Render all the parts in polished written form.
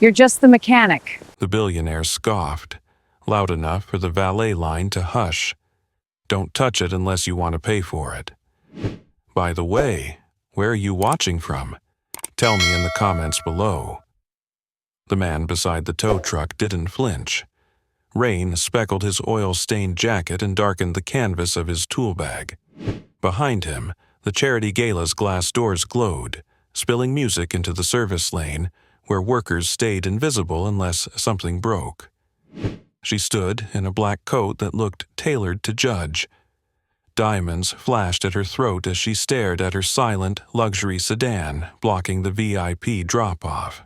You're just the mechanic. The billionaire scoffed, loud enough for the valet line to hush. Don't touch it unless you want to pay for it. By the way, where are you watching from? Tell me in the comments below. The man beside the tow truck didn't flinch. Rain speckled his oil-stained jacket and darkened the canvas of his tool bag. Behind him, the charity gala's glass doors glowed, spilling music into the service lane, where workers stayed invisible unless something broke. She stood in a black coat that looked tailored to judge. Diamonds flashed at her throat as she stared at her silent, luxury sedan blocking the VIP drop-off.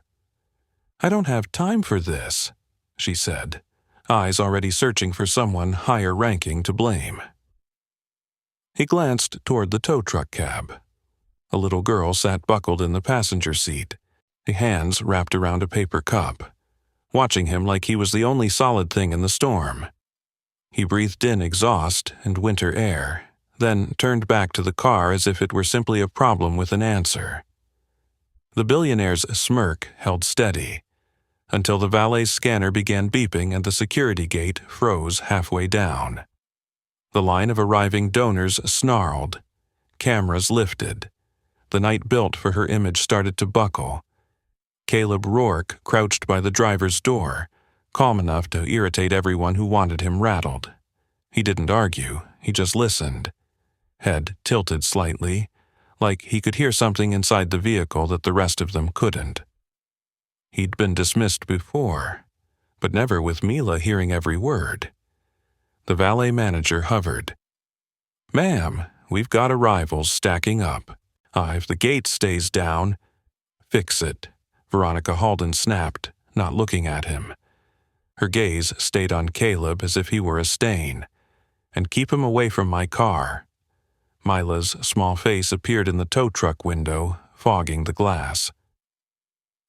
"I don't have time for this," she said, eyes already searching for someone higher-ranking to blame. He glanced toward the tow truck cab. A little girl sat buckled in the passenger seat, her hands wrapped around a paper cup, watching him like he was the only solid thing in the storm. He breathed in exhaust and winter air, then turned back to the car as if it were simply a problem with an answer. The billionaire's smirk held steady, until the valet's scanner began beeping and the security gate froze halfway down. The line of arriving donors snarled. Cameras lifted. The night built for her image started to buckle. Caleb Rourke crouched by the driver's door, calm enough to irritate everyone who wanted him rattled. He didn't argue, he just listened. Head tilted slightly, like he could hear something inside the vehicle that the rest of them couldn't. He'd been dismissed before, but never with Mila hearing every word. The valet manager hovered. "Ma'am, we've got arrivals stacking up. If the gate stays down—" "Fix it," Veronica Halden snapped, not looking at him. Her gaze stayed on Caleb as if he were a stain. "And keep him away from my car." Mila's small face appeared in the tow truck window, fogging the glass.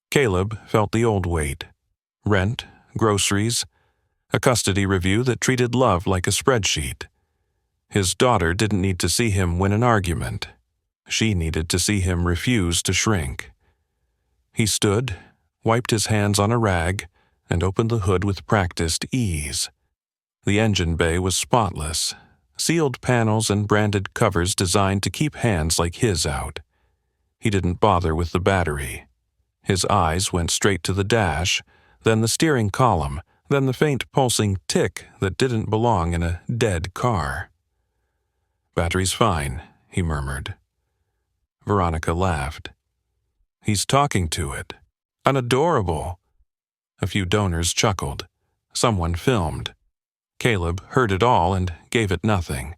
Caleb felt the old weight. Rent, groceries, a custody review that treated love like a spreadsheet. His daughter didn't need to see him win an argument. She needed to see him refuse to shrink. He stood, wiped his hands on a rag, and opened the hood with practiced ease. The engine bay was spotless, sealed panels and branded covers designed to keep hands like his out. He didn't bother with the battery. His eyes went straight to the dash, then the steering column, then the faint pulsing tick that didn't belong in a dead car. "Battery's fine," he murmured. Veronica laughed. "He's talking to it. Unadorable." A few donors chuckled. Someone filmed. Caleb heard it all and gave it nothing.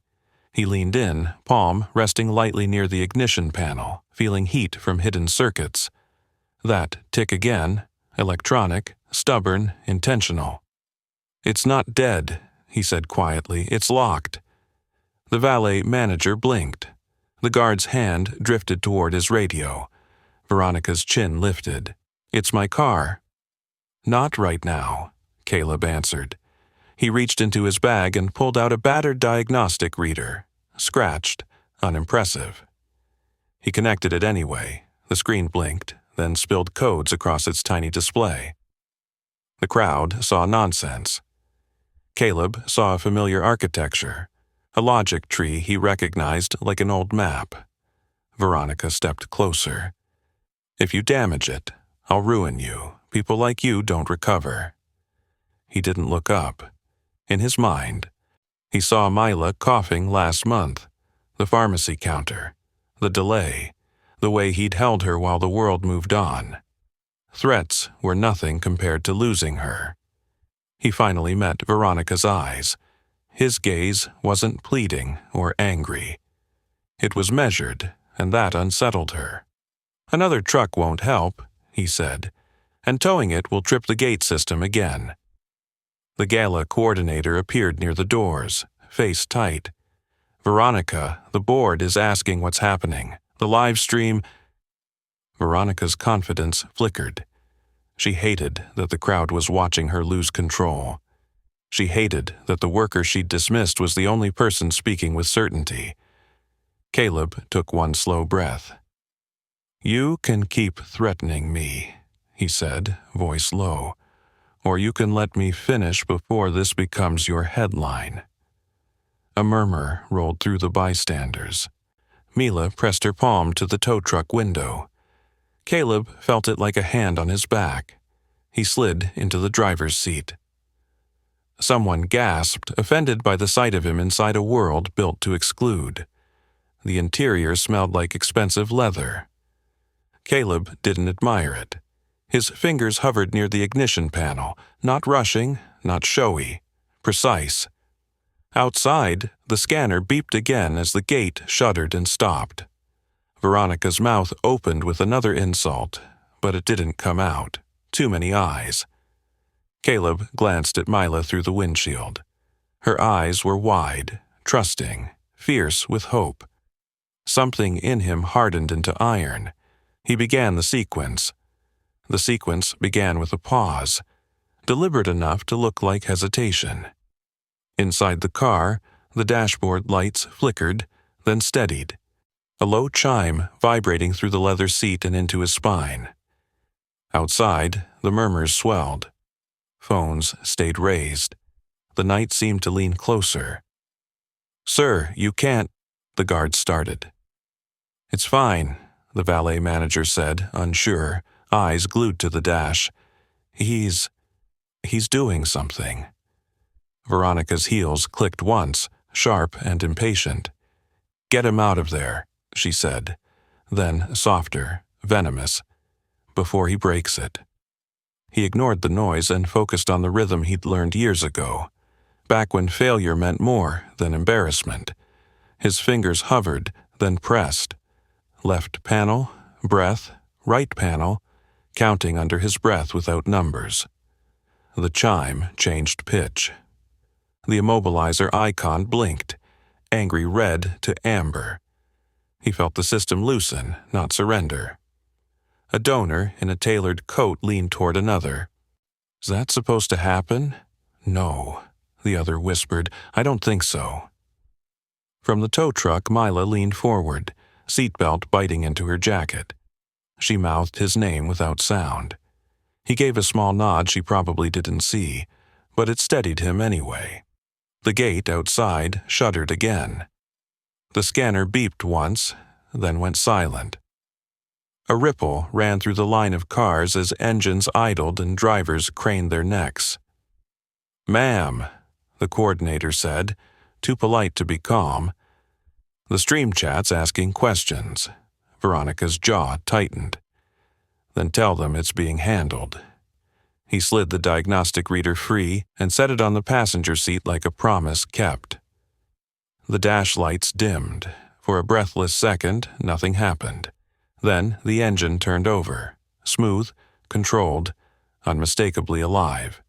He leaned in, palm resting lightly near the ignition panel, feeling heat from hidden circuits. That tick again, electronic, stubborn, intentional. "It's not dead," he said quietly. "It's locked." The valet manager blinked. The guard's hand drifted toward his radio. Veronica's chin lifted. "It's my car." "Not right now," Caleb answered. He reached into his bag and pulled out a battered diagnostic reader, scratched, unimpressive. He connected it anyway. The screen blinked, then spilled codes across its tiny display. The crowd saw nonsense. Caleb saw a familiar architecture, a logic tree he recognized like an old map. Veronica stepped closer. "If you damage it, I'll ruin you. People like you don't recover." He didn't look up. In his mind, he saw Mila coughing last month, the pharmacy counter, the delay, the way he'd held her while the world moved on. Threats were nothing compared to losing her. He finally met Veronica's eyes. His gaze wasn't pleading or angry. It was measured, and that unsettled her. "Another truck won't help," he said, "and towing it will trip the gate system again." The gala coordinator appeared near the doors, face tight. "Veronica, the board is asking what's happening. The live stream—" Veronica's confidence flickered. She hated that the crowd was watching her lose control. She hated that the worker she'd dismissed was the only person speaking with certainty. Caleb took one slow breath. "You can keep threatening me," he said, voice low. "Or you can let me finish before this becomes your headline." A murmur rolled through the bystanders. Mila pressed her palm to the tow truck window. Caleb felt it like a hand on his back. He slid into the driver's seat. Someone gasped, offended by the sight of him inside a world built to exclude. The interior smelled like expensive leather. Caleb didn't admire it. His fingers hovered near the ignition panel, not rushing, not showy, precise. Outside, the scanner beeped again as the gate shuddered and stopped. Veronica's mouth opened with another insult, but it didn't come out. Too many eyes. Caleb glanced at Mila through the windshield. Her eyes were wide, trusting, fierce with hope. Something in him hardened into iron. He began the sequence. The sequence began with a pause, deliberate enough to look like hesitation. Inside the car, the dashboard lights flickered, then steadied, a low chime vibrating through the leather seat and into his spine. Outside, the murmurs swelled. Phones stayed raised. The night seemed to lean closer. "Sir, you can't," the guard started. "It's fine," the valet manager said, unsure, eyes glued to the dash. He's doing something." Veronica's heels clicked once, sharp and impatient. "Get him out of there," she said. Then, softer, venomous, "before he breaks it." He ignored the noise and focused on the rhythm he'd learned years ago, back when failure meant more than embarrassment. His fingers hovered, then pressed. Left panel, breath, right panel, counting under his breath without numbers. The chime changed pitch. The immobilizer icon blinked, angry red to amber. He felt the system loosen, not surrender. A donor in a tailored coat leaned toward another. "Is that supposed to happen?" "No," the other whispered. "I don't think so." From the tow truck, Mila leaned forward, seatbelt biting into her jacket. She mouthed his name without sound. He gave a small nod she probably didn't see, but it steadied him anyway. The gate outside shuddered again. The scanner beeped once, then went silent. A ripple ran through the line of cars as engines idled and drivers craned their necks. "Ma'am," the coordinator said, too polite to be calm. "The stream chat's asking questions." Veronica's jaw tightened. "Then tell them it's being handled." He slid the diagnostic reader free and set it on the passenger seat like a promise kept. The dash lights dimmed. For a breathless second, nothing happened. Then the engine turned over, smooth, controlled, unmistakably alive.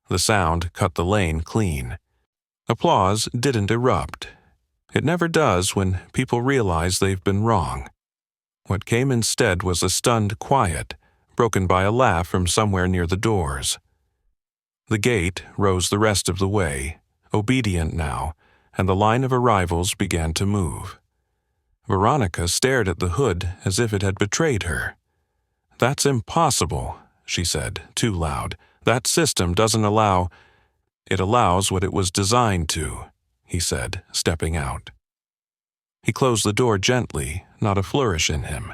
The sound cut the lane clean. Applause didn't erupt. It never does when people realize they've been wrong. What came instead was a stunned quiet, broken by a laugh from somewhere near the doors. The gate rose the rest of the way, obedient now, and the line of arrivals began to move. Veronica stared at the hood as if it had betrayed her. "That's impossible," she said, too loud. "That system doesn't allow—" "It allows what it was designed to," he said, stepping out. He closed the door gently, not a flourish in him.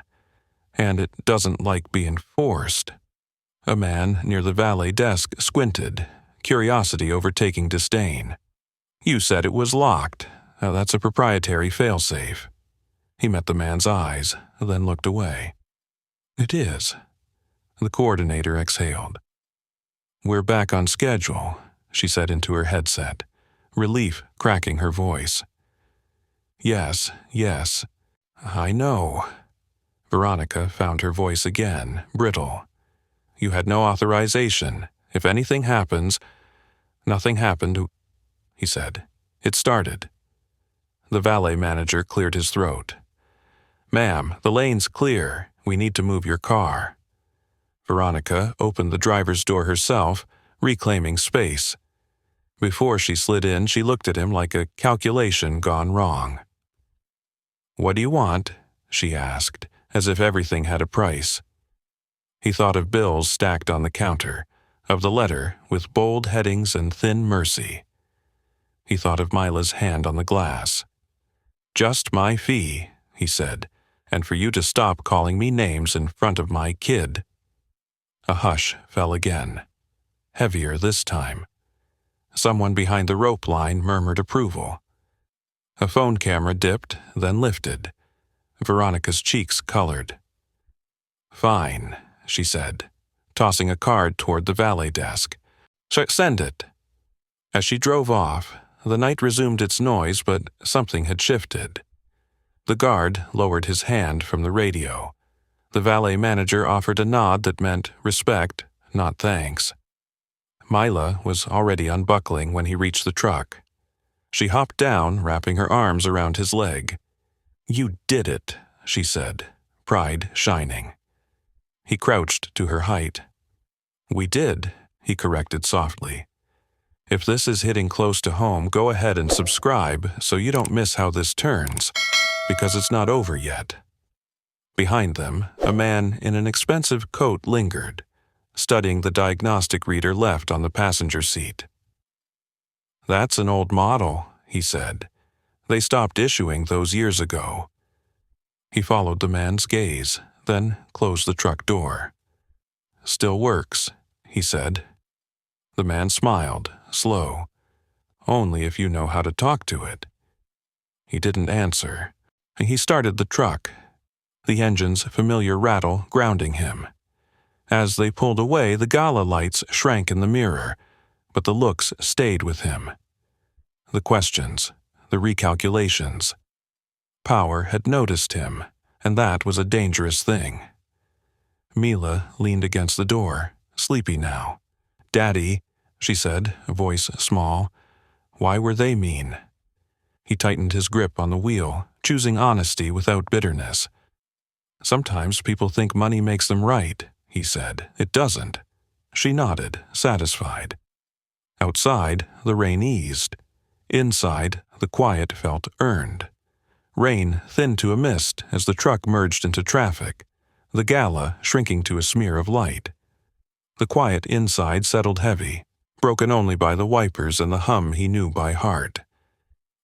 "And it doesn't like being forced." A man near the valet desk squinted, curiosity overtaking disdain. "You said it was locked. That's a proprietary failsafe." He met the man's eyes, then looked away. "It is." The coordinator exhaled. "We're back on schedule," she said into her headset, relief cracking her voice. Yes, I know." Veronica found her voice again, brittle. "You had no authorization. If anything happens—" "Nothing happened," he said. "It started." The valet manager cleared his throat. "Ma'am, the lane's clear. We need to move your car." Veronica opened the driver's door herself, reclaiming space. Before she slid in, she looked at him like a calculation gone wrong. "What do you want?" she asked, as if everything had a price. He thought of bills stacked on the counter, of the letter with bold headings and thin mercy. He thought of Mila's hand on the glass. "Just my fee," he said, "and for you to stop calling me names in front of my kid." A hush fell again, heavier this time. Someone behind the rope line murmured approval. A phone camera dipped, then lifted. Veronica's cheeks colored. "Fine," she said, tossing a card toward the valet desk. "Send it." As she drove off, the night resumed its noise, but something had shifted. The guard lowered his hand from the radio. The valet manager offered a nod that meant respect, not thanks. Mila was already unbuckling when he reached the truck. She hopped down, wrapping her arms around his leg. "You did it," she said, pride shining. He crouched to her height. "We did," he corrected softly. "If this is hitting close to home, go ahead and subscribe so you don't miss how this turns, because it's not over yet." Behind them, a man in an expensive coat lingered, studying the diagnostic reader left on the passenger seat. "That's an old model," he said. "They stopped issuing those years ago." He followed the man's gaze, then closed the truck door. "Still works," he said. The man smiled, slow. "Only if you know how to talk to it." He didn't answer. He started the truck, the engine's familiar rattle grounding him. As they pulled away, the gala lights shrank in the mirror, but the looks stayed with him. The questions, the recalculations. Power had noticed him, and that was a dangerous thing. Mila leaned against the door, sleepy now. "Daddy," she said, a voice small. "Why were they mean?" He tightened his grip on the wheel, choosing honesty without bitterness. "Sometimes people think money makes them right," he said. "It doesn't." She nodded, satisfied. Outside, the rain eased. Inside, the quiet felt earned. Rain thinned to a mist as the truck merged into traffic, the gala shrinking to a smear of light. The quiet inside settled heavy, broken only by the wipers and the hum he knew by heart.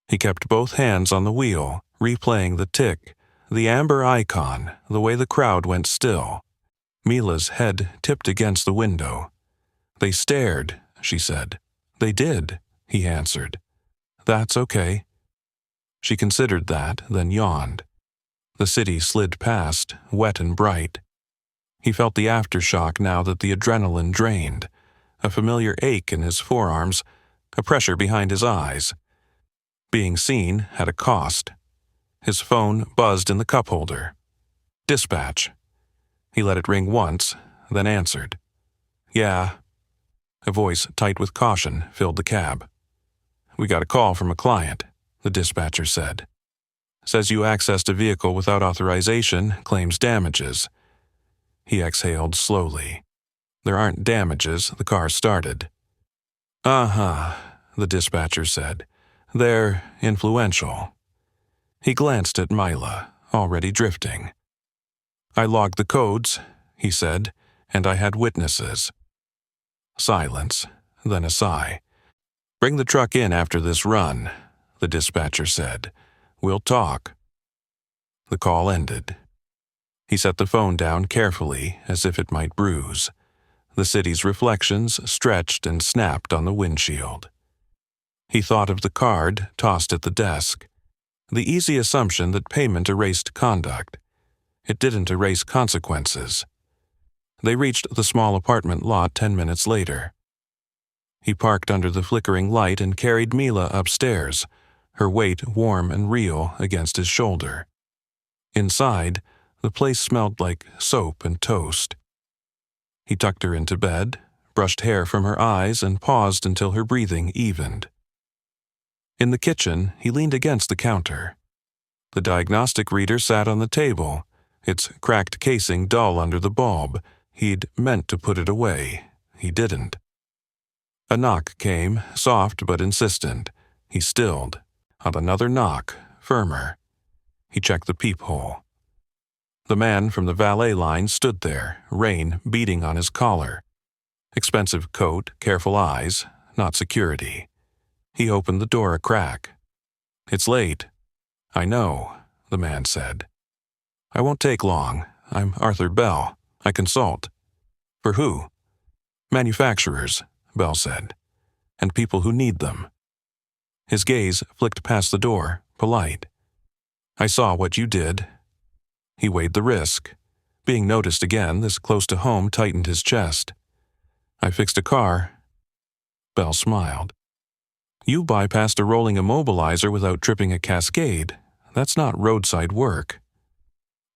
He kept both hands on the wheel, replaying the tick, the amber icon, the way the crowd went still. Mila's head tipped against the window. "They stared," she said. "They did," he answered. "That's okay." She considered that, then yawned. The city slid past, wet and bright. He felt the aftershock now that the adrenaline drained, a familiar ache in his forearms, a pressure behind his eyes. Being seen had a cost. His phone buzzed in the cup holder. Dispatch. He let it ring once, then answered. "Yeah." A voice tight with caution filled the cab. "We got a call from a client," the dispatcher said. "Says you accessed a vehicle without authorization, claims damages." He exhaled slowly. "There aren't damages," the car started. "Uh-huh," the dispatcher said. "They're influential." He glanced at Mila, already drifting. "I logged the codes," he said, "and I had witnesses." Silence, then a sigh. "Bring the truck in after this run," the dispatcher said. "We'll talk." The call ended. He set the phone down carefully, as if it might bruise. The city's reflections stretched and snapped on the windshield. He thought of the card tossed at the desk. The easy assumption that payment erased conduct. It didn't erase consequences. They reached the small apartment lot 10 minutes later. He parked under the flickering light and carried Mila upstairs, her weight warm and real against his shoulder. Inside, the place smelled like soap and toast. He tucked her into bed, brushed hair from her eyes, and paused until her breathing evened. In the kitchen, he leaned against the counter. The diagnostic reader sat on the table, its cracked casing dull under the bulb. He'd meant to put it away. He didn't. A knock came, soft but insistent. He stilled. On another knock, firmer. He checked the peephole. The man from the valet line stood there, rain beating on his collar. Expensive coat, careful eyes, not security. He opened the door a crack. "It's late." "I know," the man said. "I won't take long. I'm Arthur Bell. I consult." "For who?" "Manufacturers," Bell said, "and people who need them." His gaze flicked past the door, polite. "I saw what you did." He weighed the risk. Being noticed again, this close to home tightened his chest. "I fixed a car." Bell smiled. "You bypassed a rolling immobilizer without tripping a cascade. That's not roadside work."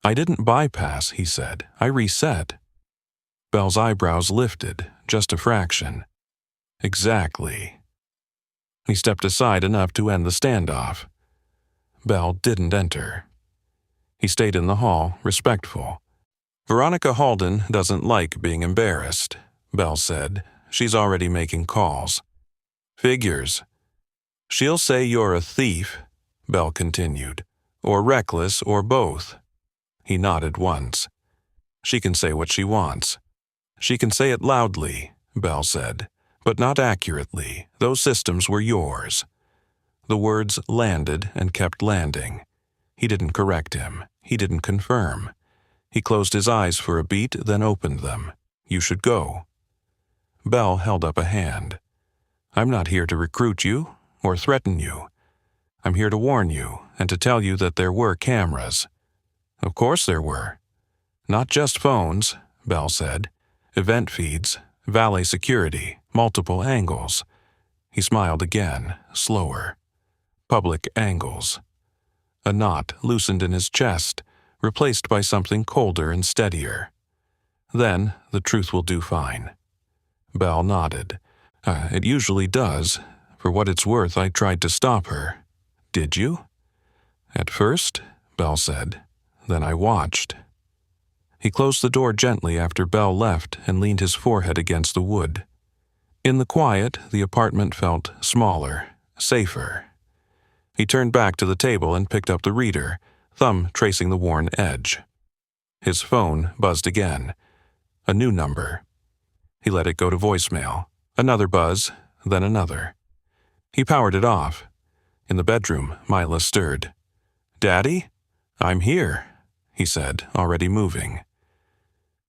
"I didn't bypass," he said. "I reset." Bell's eyebrows lifted, just a fraction. "Exactly." He stepped aside enough to end the standoff. Bell didn't enter. He stayed in the hall, respectful. "Veronica Halden doesn't like being embarrassed," Bell said. "She's already making calls." "Figures." "She'll say you're a thief," Bell continued, "or reckless, or both." He nodded once. "She can say what she wants." "She can say it loudly," Bell said, "but not accurately. Those systems were yours." The words landed and kept landing. He didn't correct him. He didn't confirm. He closed his eyes for a beat, then opened them. "You should go." Bell held up a hand. "I'm not here to recruit you or threaten you. I'm here to warn you and to tell you that there were cameras." "Of course there were." "Not just phones," Bell said. "Event feeds, valet security, multiple angles." He smiled again, slower. "Public angles." A knot loosened in his chest, replaced by something colder and steadier. "Then the truth will do fine." Bell nodded. It usually does. For what it's worth, I tried to stop her." "Did you?" "At first," Bell said. "Then I watched." He closed the door gently after Bell left and leaned his forehead against the wood. In the quiet, the apartment felt smaller, safer. He turned back to the table and picked up the reader, thumb tracing the worn edge. His phone buzzed again. A new number. He let it go to voicemail. Another buzz, then another. He powered it off. In the bedroom, Mila stirred. "Daddy? I'm here," he said, already moving.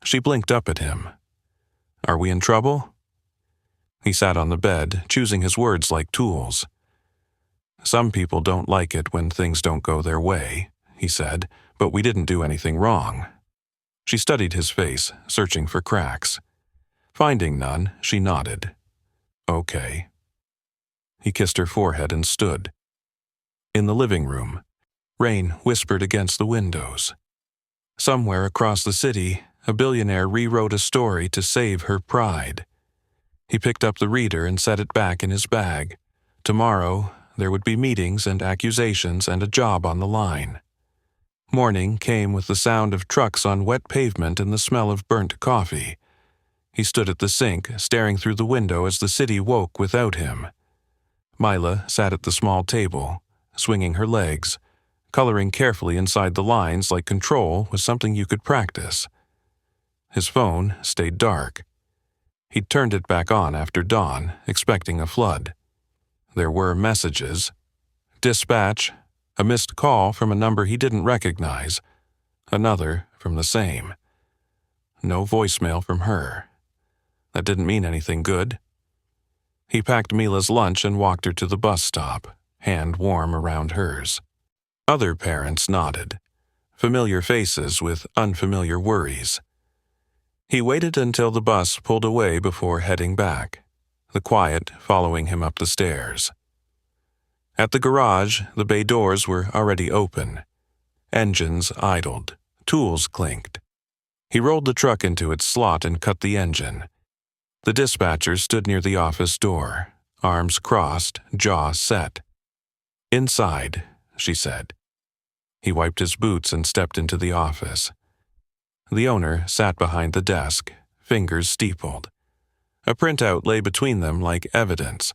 She blinked up at him. "Are we in trouble?" He sat on the bed, choosing his words like tools. "Some people don't like it when things don't go their way," he said, "but we didn't do anything wrong." She studied his face, searching for cracks. Finding none, she nodded. "Okay." He kissed her forehead and stood. In the living room, rain whispered against the windows. Somewhere across the city, a billionaire rewrote a story to save her pride. He picked up the reader and set it back in his bag. Tomorrow, there would be meetings and accusations and a job on the line. Morning came with the sound of trucks on wet pavement and the smell of burnt coffee. He stood at the sink, staring through the window as the city woke without him. Mila sat at the small table, swinging her legs, coloring carefully inside the lines like control was something you could practice. His phone stayed dark. He'd turned it back on after dawn, expecting a flood. There were messages. Dispatch, a missed call from a number he didn't recognize, another from the same. No voicemail from her. That didn't mean anything good. He packed Mila's lunch and walked her to the bus stop, hand warm around hers. Other parents nodded, familiar faces with unfamiliar worries. He waited until the bus pulled away before heading back, the quiet following him up the stairs. At the garage, the bay doors were already open. Engines idled, tools clinked. He rolled the truck into its slot and cut the engine. The dispatcher stood near the office door, arms crossed, jaw set. "Inside," she said. He wiped his boots and stepped into the office. The owner sat behind the desk, fingers steepled. A printout lay between them like evidence.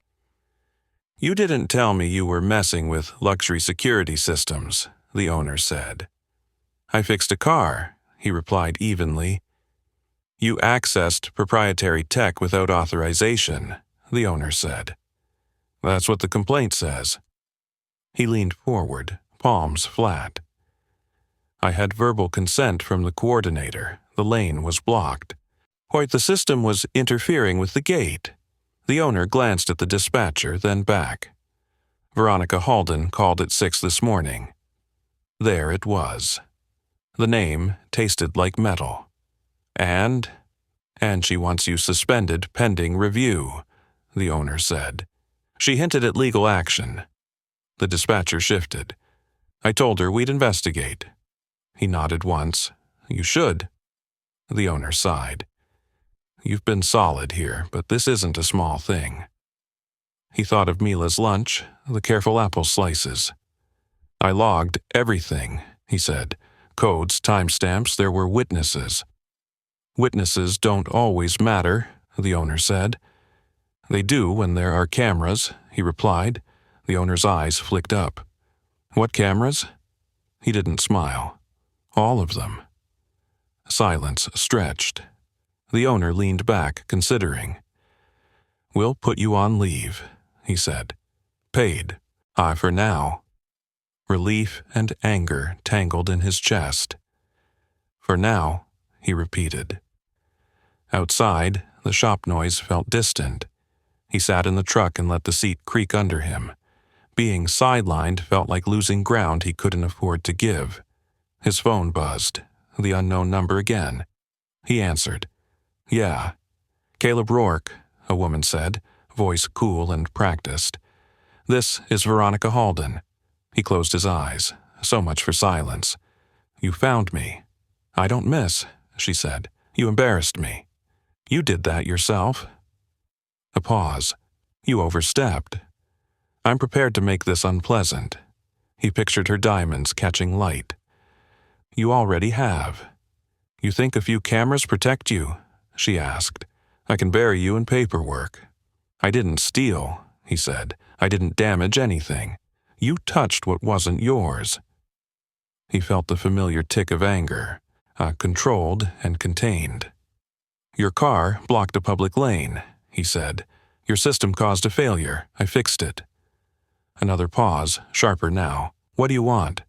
"You didn't tell me you were messing with luxury security systems," the owner said. I fixed a car, he replied evenly. You accessed proprietary tech without authorization, the owner said. That's what the complaint says. He leaned forward, palms flat. I had verbal consent from the coordinator. The lane was blocked. The system was interfering with the gate. The owner glanced at the dispatcher, then back. Veronica Halden called at 6 this morning. There it was. The name tasted like metal. And she wants you suspended pending review, the owner said. She hinted at legal action. The dispatcher shifted. I told her we'd investigate. He nodded once. You should. The owner sighed. You've been solid here, but this isn't a small thing. He thought of Mila's lunch, the careful apple slices. I logged everything, he said. Codes, timestamps, there were witnesses. Witnesses don't always matter, the owner said. They do when there are cameras, he replied. The owner's eyes flicked up. What cameras? He didn't smile. All of them. Silence stretched. The owner leaned back, considering. We'll put you on leave, he said. Paid. For now. Relief and anger tangled in his chest. For now, he repeated. Outside, the shop noise felt distant. He sat in the truck and let the seat creak under him. Being sidelined felt like losing ground he couldn't afford to give. His phone buzzed, the unknown number again. He answered. Yeah. Caleb Rourke, a woman said, voice cool and practiced. This is Veronica Halden. He closed his eyes. So much for silence. You found me. I don't miss, she said. You embarrassed me. You did that yourself. A pause. You overstepped. I'm prepared to make this unpleasant. He pictured her diamonds catching light. You already have. You think a few cameras protect you? She asked. I can bury you in paperwork. I didn't steal, he said. I didn't damage anything. You touched what wasn't yours. He felt the familiar tick of anger, controlled and contained. Your car blocked a public lane, he said. Your system caused a failure. I fixed it. Another pause, sharper now. What do you want?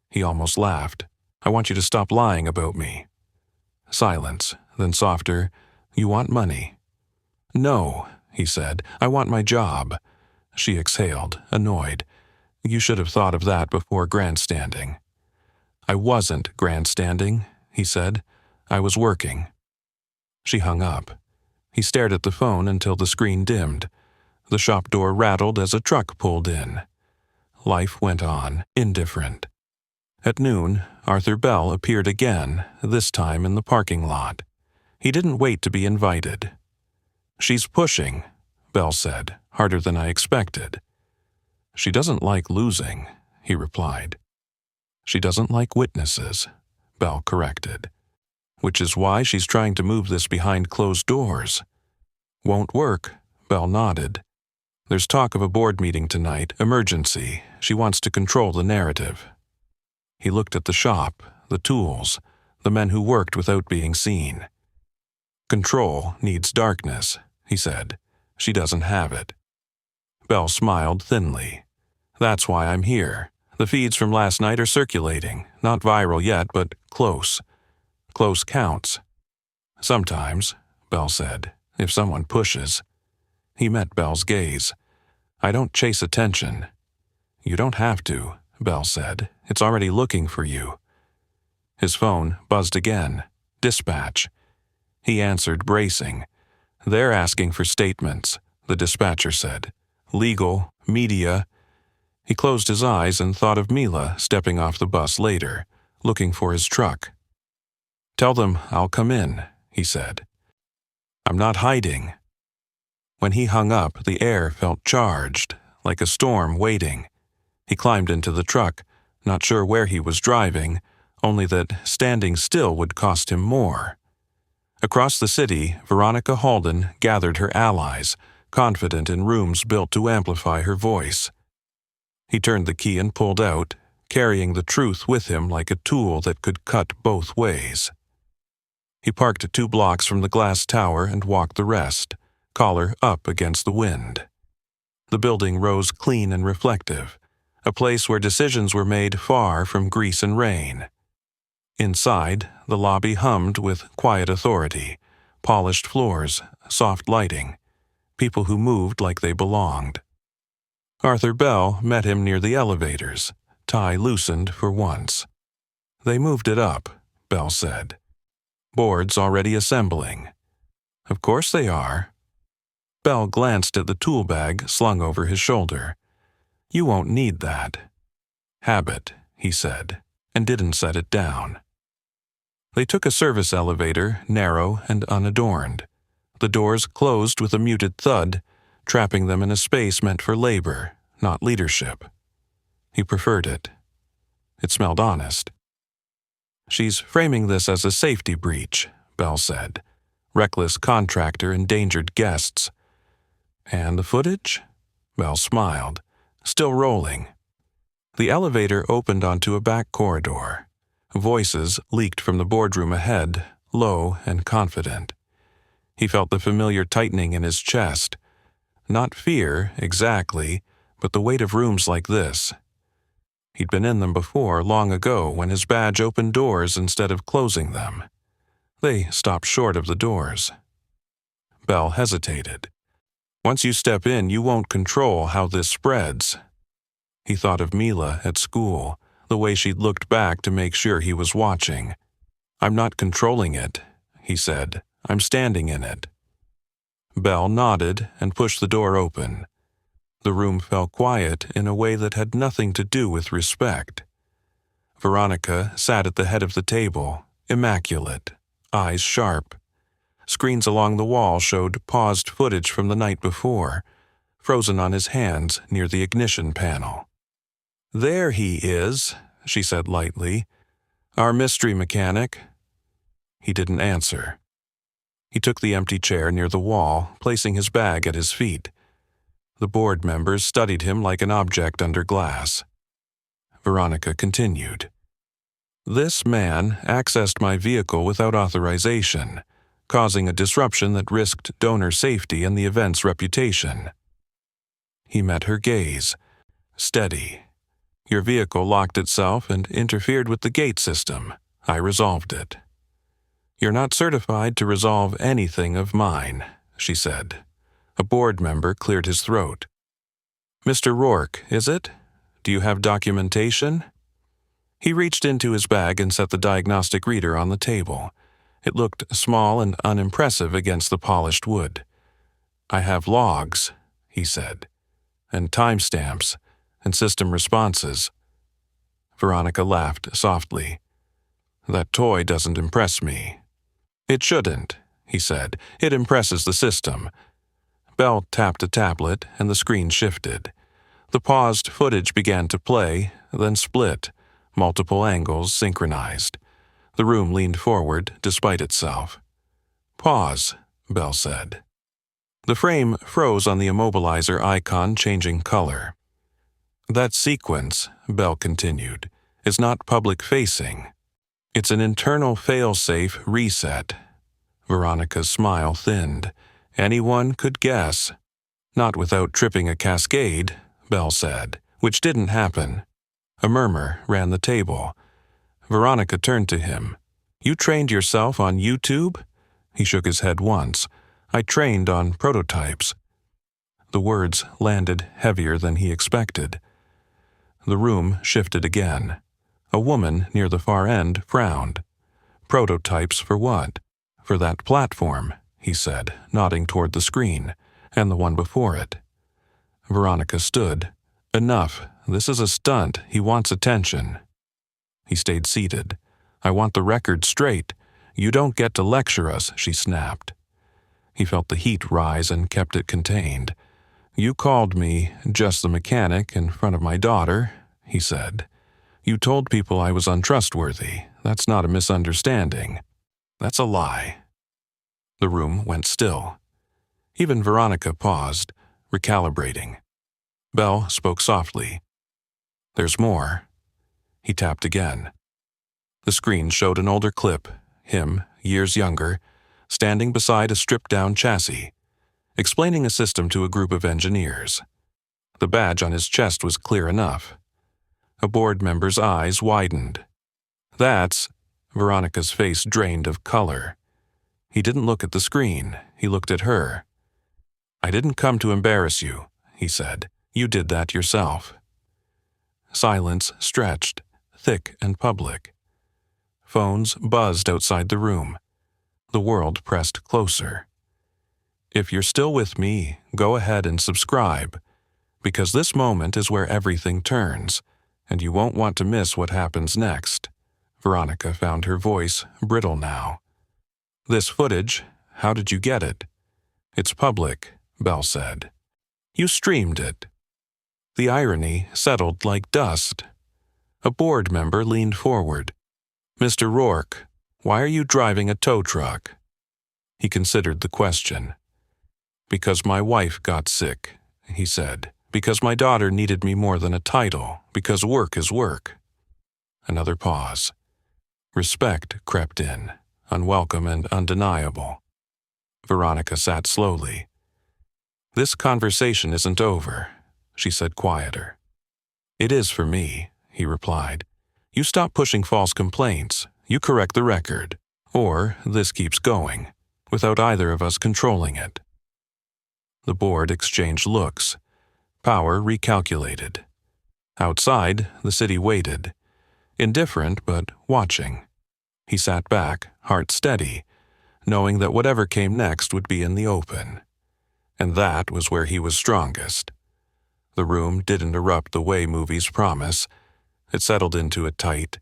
He almost laughed. I want you to stop lying about me. Silence, then softer. You want money? No, he said. I want my job. She exhaled, annoyed. You should have thought of that before grandstanding. I wasn't grandstanding, he said. I was working. She hung up. He stared at the phone until the screen dimmed. The shop door rattled as a truck pulled in. Life went on, indifferent. At noon, Arthur Bell appeared again, this time in the parking lot. He didn't wait to be invited. She's pushing, Bell said, harder than I expected. She doesn't like losing, he replied. She doesn't like witnesses, Bell corrected. Which is why she's trying to move this behind closed doors. Won't work, Bell nodded. There's talk of a board meeting tonight, emergency. She wants to control the narrative. He looked at the shop, the tools, the men who worked without being seen. Control needs darkness, he said. She doesn't have it. Bell smiled thinly. That's why I'm here. The feeds from last night are circulating, not viral yet, but close. Close counts. Sometimes, Bell said, if someone pushes. He met Bell's gaze. I don't chase attention. You don't have to, Bell said. It's already looking for you. His phone buzzed again. Dispatch. He answered, bracing. They're asking for statements, the dispatcher said. Legal, media. He closed his eyes and thought of Mila stepping off the bus later, looking for his truck. Tell them I'll come in, he said. I'm not hiding. When he hung up, the air felt charged, like a storm waiting. He climbed into the truck, not sure where he was driving, only that standing still would cost him more. Across the city, Veronica Halden gathered her allies, confident in rooms built to amplify her voice. He turned the key and pulled out, carrying the truth with him like a tool that could cut both ways. He parked 2 blocks from the glass tower and walked the rest, collar up against the wind. The building rose clean and reflective, a place where decisions were made far from grease and rain. Inside, the lobby hummed with quiet authority, polished floors, soft lighting, people who moved like they belonged. Arthur Bell met him near the elevators, tie loosened for once. "They moved it up," Bell said. "Boards already assembling." "Of course they are." Bell glanced at the tool bag slung over his shoulder. "You won't need that." "Habit," he said, and didn't set it down. They took a service elevator, narrow and unadorned. The doors closed with a muted thud, trapping them in a space meant for labor, not leadership. He preferred it. It smelled honest. "She's framing this as a safety breach," Bell said. "Reckless contractor endangered guests." "And the footage?" Bell smiled, still rolling. The elevator opened onto a back corridor. Voices leaked from the boardroom ahead, low and confident. He felt the familiar tightening in his chest. Not fear, exactly, but the weight of rooms like this. He'd been in them before, long ago, when his badge opened doors instead of closing them. They stopped short of the doors. Bell hesitated. "Once you step in, you won't control how this spreads." He thought of Mila at school, the way she'd looked back to make sure he was watching. "I'm not controlling it," he said. "I'm standing in it." Bell nodded and pushed the door open. The room fell quiet in a way that had nothing to do with respect. Veronica sat at the head of the table, immaculate, eyes sharp. Screens along the wall showed paused footage from the night before, frozen on his hands near the ignition panel. "There he is," she said lightly. "Our mystery mechanic." He didn't answer. He took the empty chair near the wall, placing his bag at his feet. The board members studied him like an object under glass. Veronica continued. "This man accessed my vehicle without authorization, causing a disruption that risked donor safety and the event's reputation." He met her gaze. "Steady. Your vehicle locked itself and interfered with the gate system. I resolved it." "You're not certified to resolve anything of mine," she said. A board member cleared his throat. "Mr. Rourke, is it? Do you have documentation?" He reached into his bag and set the diagnostic reader on the table. It looked small and unimpressive against the polished wood. "I have logs," he said, "and timestamps, and system responses." Veronica laughed softly. "That toy doesn't impress me." "It shouldn't," he said. "It impresses the system." Bell tapped a tablet, and the screen shifted. The paused footage began to play, then split, multiple angles synchronized. The room leaned forward despite itself. "Pause," Bell said. The frame froze on the immobilizer icon, changing color. "That sequence," Bell continued, "is not public-facing. It's an internal fail-safe reset." Veronica's smile thinned. "Anyone could guess." "Not without tripping a cascade," Bell said, which didn't happen. A murmur ran the table. Veronica turned to him. "You trained yourself on YouTube?" He shook his head once. "I trained on prototypes." The words landed heavier than he expected. The room shifted again. A woman near the far end frowned. "Prototypes for what?" "For that platform," he said, nodding toward the screen, "and the one before it." Veronica stood. "Enough. This is a stunt. He wants attention." He stayed seated. "I want the record straight. You don't get to lecture us," she snapped. He felt the heat rise and kept it contained. "You called me just the mechanic in front of my daughter," he said. "You told people I was untrustworthy. That's not a misunderstanding." "That's a lie." The room went still. Even Veronica paused, recalibrating. Bell spoke softly. "There's more." He tapped again. The screen showed an older clip, him, years younger, standing beside a stripped-down chassis, explaining a system to a group of engineers. The badge on his chest was clear enough. A board member's eyes widened. "That's—" Veronica's face drained of color. He didn't look at the screen. He looked at her. "I didn't come to embarrass you," he said. "You did that yourself." Silence stretched, thick and public. Phones buzzed outside the room. The world pressed closer. If you're still with me, go ahead and subscribe, because this moment is where everything turns, and you won't want to miss what happens next. Veronica found her voice brittle now. "This footage, how did you get it?" "It's public," Bell said. "You streamed it." The irony settled like dust. A board member leaned forward. "Mr. Rourke, why are you driving a tow truck?" He considered the question. "Because my wife got sick," he said. "Because my daughter needed me more than a title. Because work is work." Another pause. Respect crept in, unwelcome and undeniable. Veronica sat slowly. "This conversation isn't over," she said quieter. "It is for me," he replied. "You stop pushing false complaints, you correct the record, or this keeps going, without either of us controlling it." The board exchanged looks. Power recalculated. Outside, the city waited, indifferent but watching. He sat back, heart steady, knowing that whatever came next would be in the open. And that was where he was strongest. The room didn't erupt the way movies promise. It settled into a tight,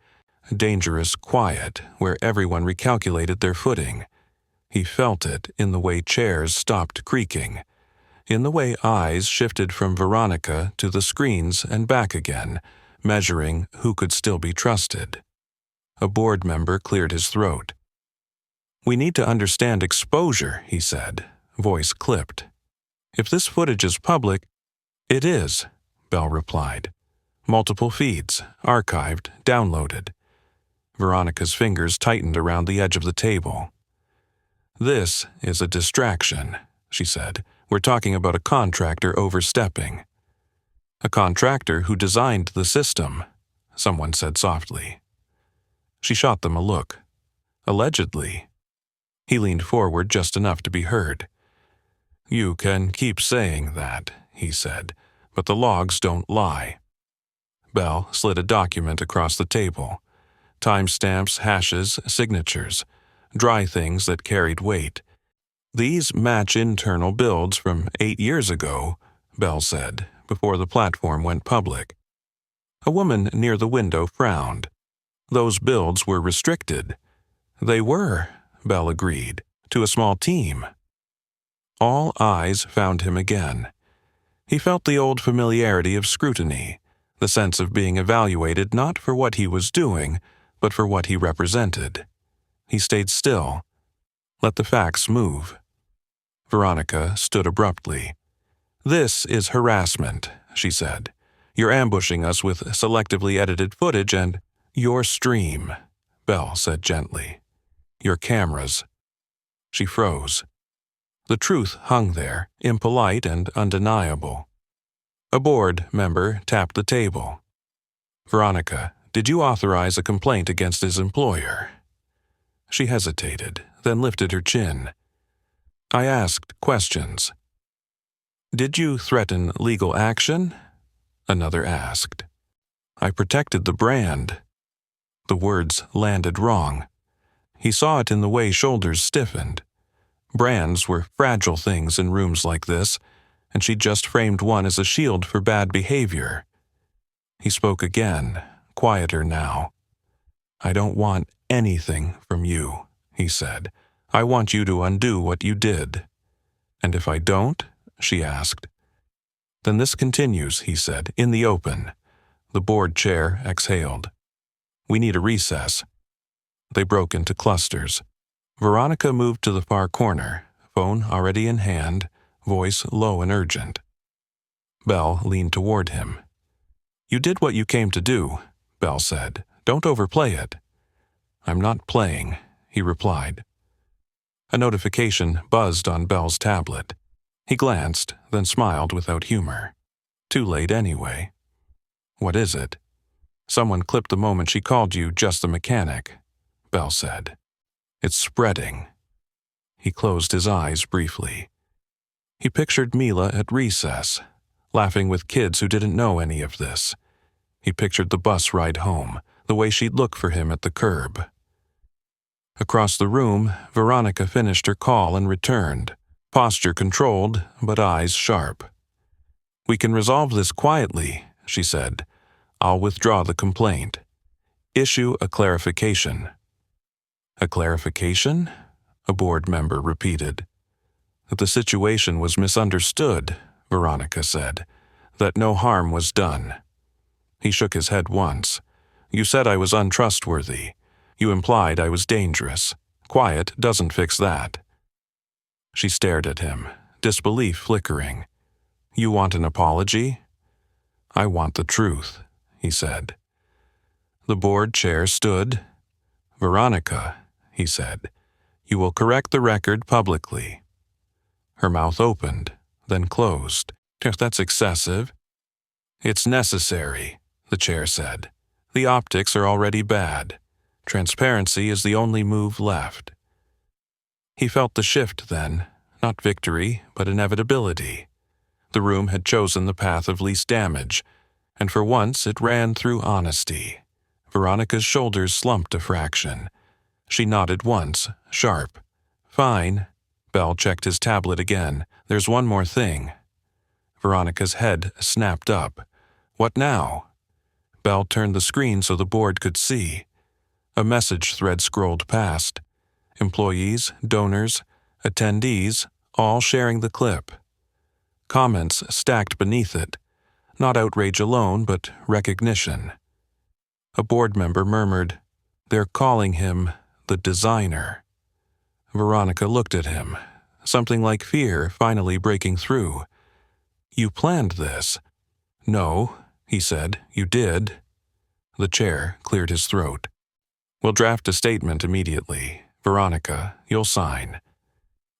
dangerous quiet where everyone recalculated their footing. He felt it in the way chairs stopped creaking, in the way eyes shifted from Veronica to the screens and back again, measuring who could still be trusted. A board member cleared his throat. "We need to understand exposure," he said, voice clipped. "If this footage is public—" "It is," Bell replied. "Multiple feeds, archived, downloaded." Veronica's fingers tightened around the edge of the table. "This is a distraction," she said. "We're talking about a contractor overstepping." "A contractor who designed the system," someone said softly. She shot them a look. "Allegedly." He leaned forward just enough to be heard. "You can keep saying that," he said, "but the logs don't lie." Bell slid a document across the table. Timestamps, hashes, signatures, dry things that carried weight. "These match internal builds from 8 years ago," Bell said, before the platform went public. A woman near the window frowned. "Those builds were restricted." "They were," Bell agreed, "to a small team." All eyes found him again. He felt the old familiarity of scrutiny, the sense of being evaluated not for what he was doing, but for what he represented. He stayed still. Let the facts move. Veronica stood abruptly. "This is harassment," she said. "You're ambushing us with selectively edited footage and—" "Your stream," Bell said gently. "Your cameras." She froze. The truth hung there, impolite and undeniable. A board member tapped the table. "Veronica, did you authorize a complaint against his employer?" She hesitated, then lifted her chin. "I asked questions." "Did you threaten legal action?" Another asked. "I protected the brand." The words landed wrong. He saw it in the way shoulders stiffened. Brands were fragile things in rooms like this, and she just framed one as a shield for bad behavior. He spoke again, quieter now. "I don't want anything from you," he said. "I want you to undo what you did." "And if I don't?" she asked. "Then this continues," he said, "in the open." The board chair exhaled. "We need a recess." They broke into clusters. Veronica moved to the far corner, phone already in hand, voice low and urgent. Bell leaned toward him. "You did what you came to do," Belle said. "Don't overplay it." "I'm not playing," he replied. A notification buzzed on Belle's tablet. He glanced, then smiled without humor. Too late anyway. "What is it?" "Someone clipped the moment she called you just the mechanic," Belle said. "It's spreading." He closed his eyes briefly. He pictured Mila at recess, laughing with kids who didn't know any of this. He pictured the bus ride home, the way she'd look for him at the curb. Across the room, Veronica finished her call and returned, posture controlled but eyes sharp. "We can resolve this quietly," she said. "I'll withdraw the complaint. Issue a clarification." "A clarification?" a board member repeated. "That the situation was misunderstood," Veronica said. "That no harm was done." He shook his head once. "You said I was untrustworthy. You implied I was dangerous. Quiet doesn't fix that." She stared at him, disbelief flickering. "You want an apology?" "I want the truth," he said. The board chair stood. "Veronica," he said, "you will correct the record publicly." Her mouth opened, then closed. "That's excessive." "It's necessary," the chair said. "The optics are already bad. Transparency is the only move left." He felt the shift then, not victory, but inevitability. The room had chosen the path of least damage, and for once it ran through honesty. Veronica's shoulders slumped a fraction. She nodded once, sharp. "Fine." Belle checked his tablet again. "There's one more thing." Veronica's head snapped up. "What now?" Belle turned the screen so the board could see. A message thread scrolled past. Employees, donors, attendees, all sharing the clip. Comments stacked beneath it. Not outrage alone, but recognition. A board member murmured, "They're calling him the designer." Veronica looked at him, something like fear finally breaking through. "You planned this?" "No," he said. "You did." The chair cleared his throat. "We'll draft a statement immediately. Veronica, you'll sign."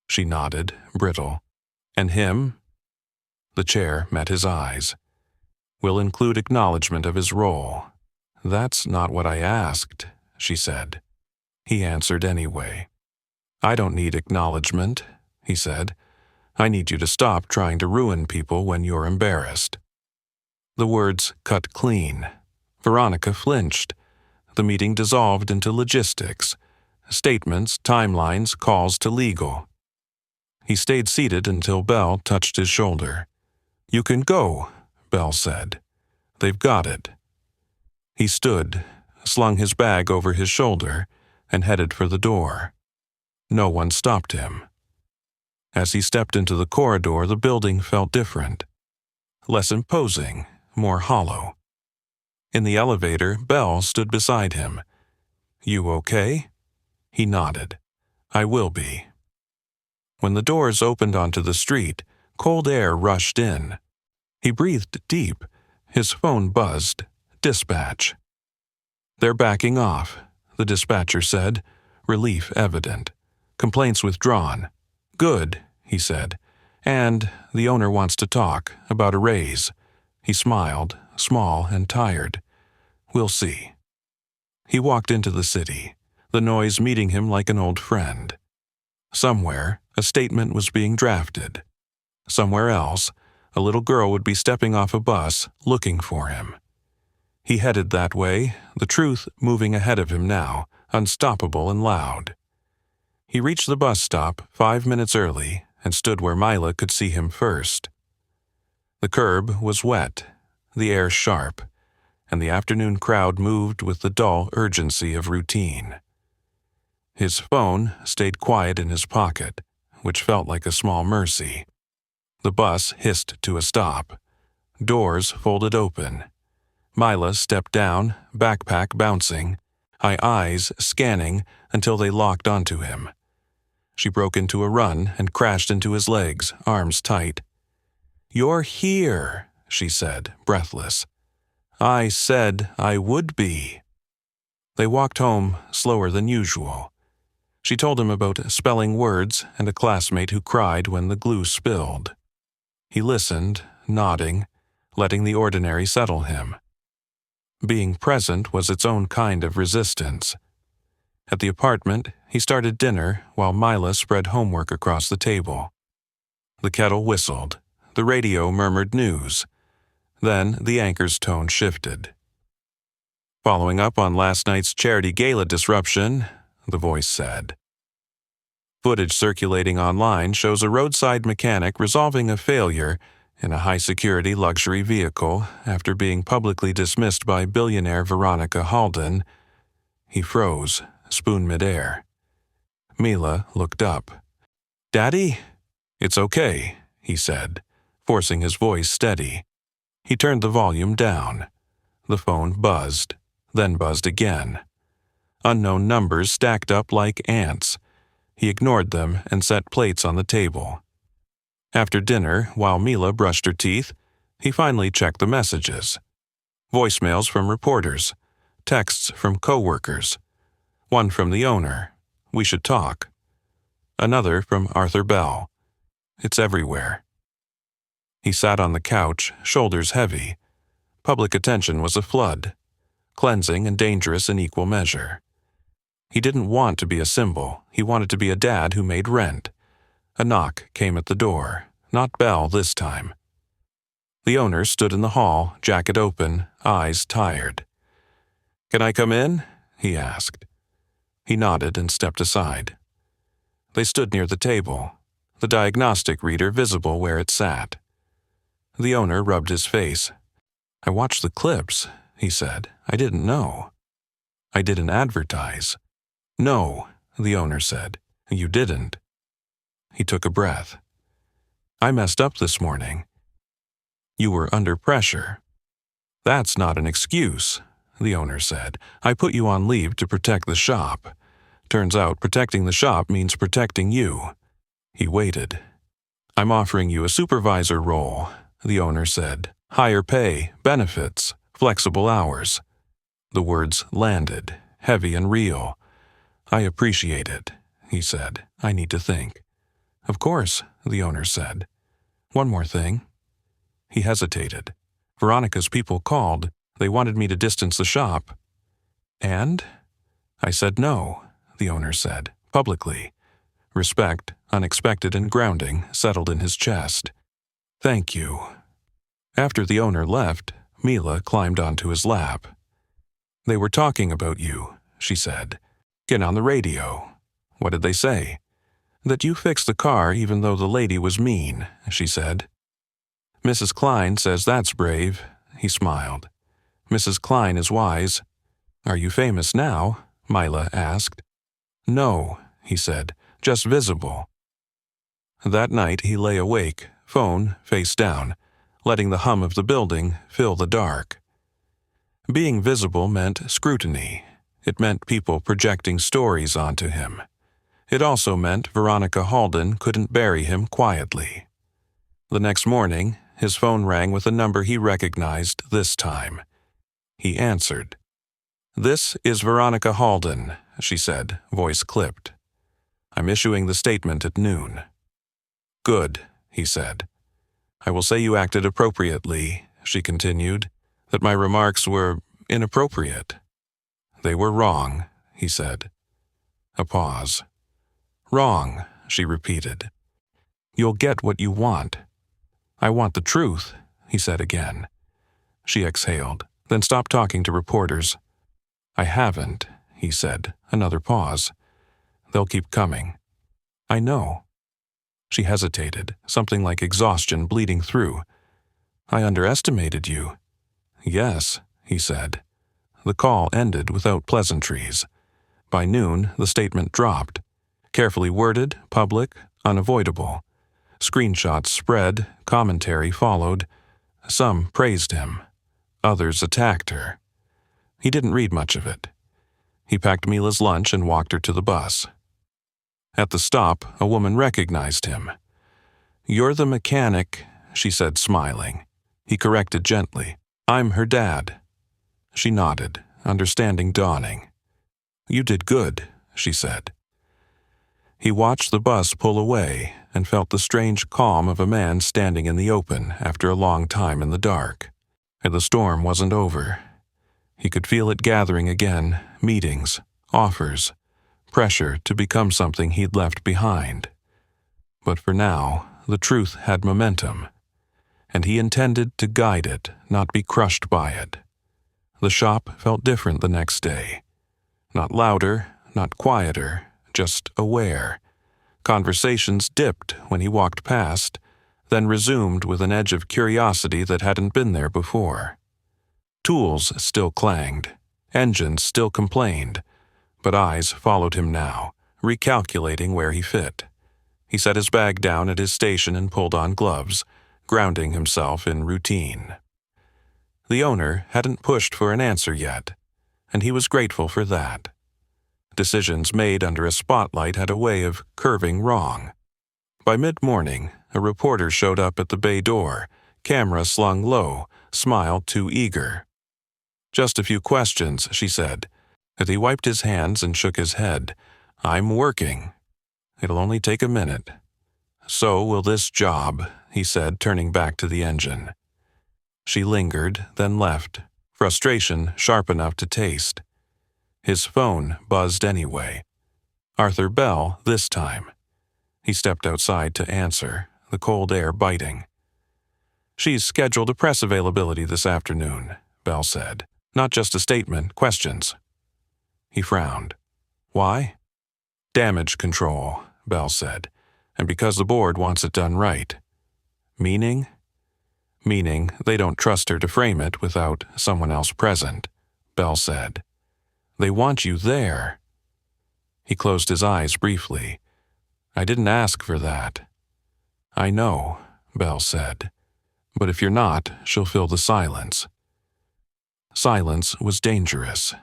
She nodded, brittle. "And him?" The chair met his eyes. "We'll include acknowledgement of his role." "That's not what I asked," she said. He answered anyway. "I don't need acknowledgement," he said. "I need you to stop trying to ruin people when you're embarrassed." The words cut clean. Veronica flinched. The meeting dissolved into logistics. Statements, timelines, calls to legal. He stayed seated until Belle touched his shoulder. "You can go," Belle said. "They've got it." He stood, slung his bag over his shoulder, and headed for the door. No one stopped him. As he stepped into the corridor, the building felt different. Less imposing, more hollow. In the elevator, Belle stood beside him. "You okay?" He nodded. "I will be." When the doors opened onto the street, cold air rushed in. He breathed deep. His phone buzzed. Dispatch. "They're backing off," the dispatcher said, relief evident. "Complaints withdrawn." "Good," he said. "And the owner wants to talk about a raise." He smiled, small and tired. "We'll see." He walked into the city, the noise meeting him like an old friend. Somewhere, a statement was being drafted. Somewhere else, a little girl would be stepping off a bus looking for him. He headed that way, the truth moving ahead of him now, unstoppable and loud. He reached the bus stop 5 minutes early and stood where Mila could see him first. The curb was wet, the air sharp, and the afternoon crowd moved with the dull urgency of routine. His phone stayed quiet in his pocket, which felt like a small mercy. The bus hissed to a stop. Doors folded open. Mila stepped down, backpack bouncing, eyes scanning until they locked onto him. She broke into a run and crashed into his legs, arms tight. "You're here," she said, breathless. I said I would be. They walked home slower than usual. She told him about spelling words and a classmate who cried when the glue spilled. He listened, nodding, letting the ordinary settle him. Being present was its own kind of resistance. At the apartment, he started dinner while Mila spread homework across the table. The kettle whistled. The radio murmured news. Then the anchor's tone shifted. Following up on last night's charity gala disruption, the voice said. Footage circulating online shows a roadside mechanic resolving a failure in a high-security luxury vehicle after being publicly dismissed by billionaire Veronica Halden. He froze, spoon midair. Mila looked up. "Daddy?" "It's okay," he said, forcing his voice steady. He turned the volume down. The phone buzzed, then buzzed again. Unknown numbers stacked up like ants. He ignored them and set plates on the table. After dinner, while Mila brushed her teeth, he finally checked the messages. Voicemails from reporters, texts from co-workers. One from the owner, "We should talk." Another from Arthur Bell, "It's everywhere." He sat on the couch, shoulders heavy. Public attention was a flood, cleansing and dangerous in equal measure. He didn't want to be a symbol. He wanted to be a dad who made rent. A knock came at the door, not Bell this time. The owner stood in the hall, jacket open, eyes tired. "Can I come in?" he asked. He nodded and stepped aside. They stood near the table, the diagnostic reader visible where it sat. The owner rubbed his face. "I watched the clips," he said. "I didn't know." "I didn't advertise." "No," the owner said. "You didn't." He took a breath. "I messed up this morning." "You were under pressure." "That's not an excuse," the owner said. "I put you on leave to protect the shop. Turns out protecting the shop means protecting you." He waited. "I'm offering you a supervisor role," the owner said. "Higher pay, benefits, flexible hours." The words landed, heavy and real. "I appreciate it," he said. "I need to think." "Of course," the owner said. "One more thing." He hesitated. "Veronica's people called. They wanted me to distance the shop." "And?" "I said no," the owner said, publicly. Respect, unexpected and grounding, settled in his chest. "Thank you." After the owner left, Mila climbed onto his lap. "They were talking about you," she said. "Get on the radio." "What did they say?" "That you fixed the car even though the lady was mean," she said. "Mrs. Klein says that's brave," he smiled. "Mrs. Klein is wise." "Are you famous now?" Mila asked. "No," he said, "just visible." That night he lay awake, phone face down, letting the hum of the building fill the dark. Being visible meant scrutiny. It meant people projecting stories onto him. It also meant Veronica Halden couldn't bury him quietly. The next morning, his phone rang with a number he recognized this time. He answered. "This is Veronica Halden," she said, voice clipped. "I'm issuing the statement at noon." "Good," he said. "I will say you acted appropriately," she continued, "that my remarks were inappropriate." "They were wrong," he said. A pause. "Wrong," she repeated. "You'll get what you want." "I want the truth," he said again. She exhaled, then stopped talking to reporters. "I haven't," he said, another pause. "They'll keep coming." "I know." She hesitated, something like exhaustion bleeding through. "I underestimated you." "Yes," he said. The call ended without pleasantries. By noon, the statement dropped. Carefully worded, public, unavoidable. Screenshots spread, commentary followed. Some praised him. Others attacked her. He didn't read much of it. He packed Mila's lunch and walked her to the bus. At the stop, a woman recognized him. "You're the mechanic," she said, smiling. He corrected gently. "I'm her dad." She nodded, understanding dawning. "You did good," she said. He watched the bus pull away and felt the strange calm of a man standing in the open after a long time in the dark. And the storm wasn't over. He could feel it gathering again, meetings, offers, pressure to become something he'd left behind. But for now, the truth had momentum, and he intended to guide it, not be crushed by it. The shop felt different the next day. Not louder, not quieter, just aware. Conversations dipped when he walked past, then resumed with an edge of curiosity that hadn't been there before. Tools still clanged, engines still complained, but eyes followed him now, recalculating where he fit. He set his bag down at his station and pulled on gloves, grounding himself in routine. The owner hadn't pushed for an answer yet, and he was grateful for that. Decisions made under a spotlight had a way of curving wrong. By mid-morning, a reporter showed up at the bay door, camera slung low, smile too eager. "Just a few questions," she said, as he wiped his hands and shook his head. "I'm working. It'll only take a minute." "So will this job," he said, turning back to the engine. She lingered, then left, frustration sharp enough to taste. His phone buzzed anyway. Arthur Bell this time. He stepped outside to answer, the cold air biting. "She's scheduled a press availability this afternoon," Bell said. "Not just a statement, questions." He frowned. "Why?" "Damage control," Bell said, "and because the board wants it done right." "Meaning?" "Meaning they don't trust her to frame it without someone else present," Bell said. "They want you there." He closed his eyes briefly. "I didn't ask for that." "I know," Bell said. "But if you're not, she'll fill the silence." Silence was dangerous.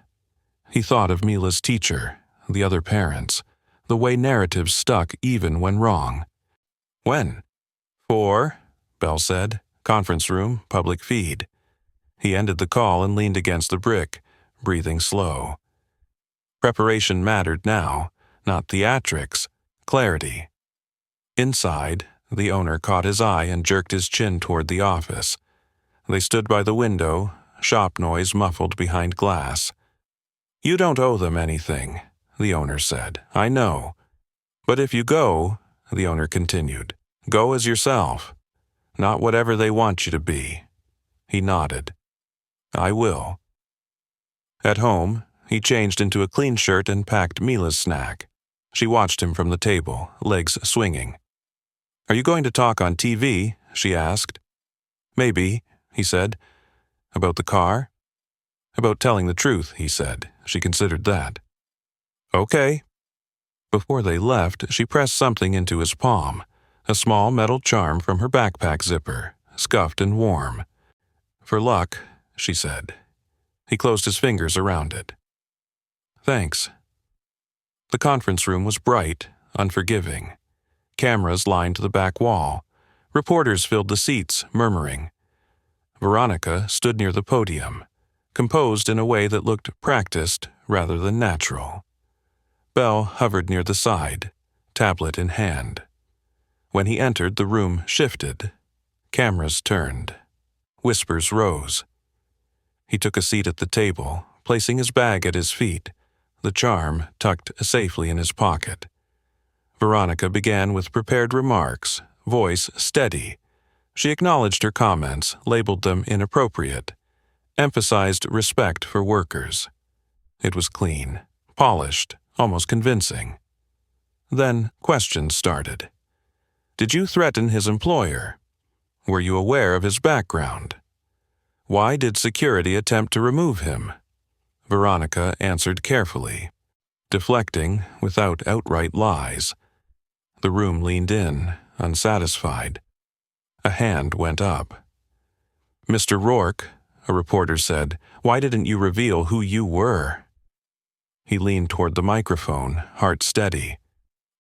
He thought of Mila's teacher, the other parents, the way narratives stuck even when wrong. "When?" "4," Bell said. "Conference room, public feed." He ended the call and leaned against the brick, breathing slow. Preparation mattered now, not theatrics, clarity. Inside, the owner caught his eye and jerked his chin toward the office. They stood by the window, shop noise muffled behind glass. "You don't owe them anything," the owner said. "I know. But if you go," the owner continued, "go as yourself. Not whatever they want you to be." He nodded. "I will." At home, he changed into a clean shirt and packed Mila's snack. She watched him from the table, legs swinging. "Are you going to talk on TV?" she asked. "Maybe," he said. "About the car?" "About telling the truth," he said. She considered that. "Okay." Before they left, she pressed something into his palm, a small metal charm from her backpack zipper, scuffed and warm. "For luck," she said. He closed his fingers around it. "Thanks." The conference room was bright, unforgiving. Cameras lined the back wall. Reporters filled the seats, murmuring. Veronica stood near the podium, composed in a way that looked practiced rather than natural. Bell hovered near the side, tablet in hand. When he entered, the room shifted. Cameras turned. Whispers rose. He took a seat at the table, placing his bag at his feet, the charm tucked safely in his pocket. Veronica began with prepared remarks, voice steady. She acknowledged her comments, labeled them inappropriate, emphasized respect for workers. It was clean, polished, almost convincing. Then questions started. "Did you threaten his employer? Were you aware of his background? Why did security attempt to remove him?" Veronica answered carefully, deflecting without outright lies. The room leaned in, unsatisfied. A hand went up. "Mr. Rourke," a reporter said, "why didn't you reveal who you were?" He leaned toward the microphone, heart steady.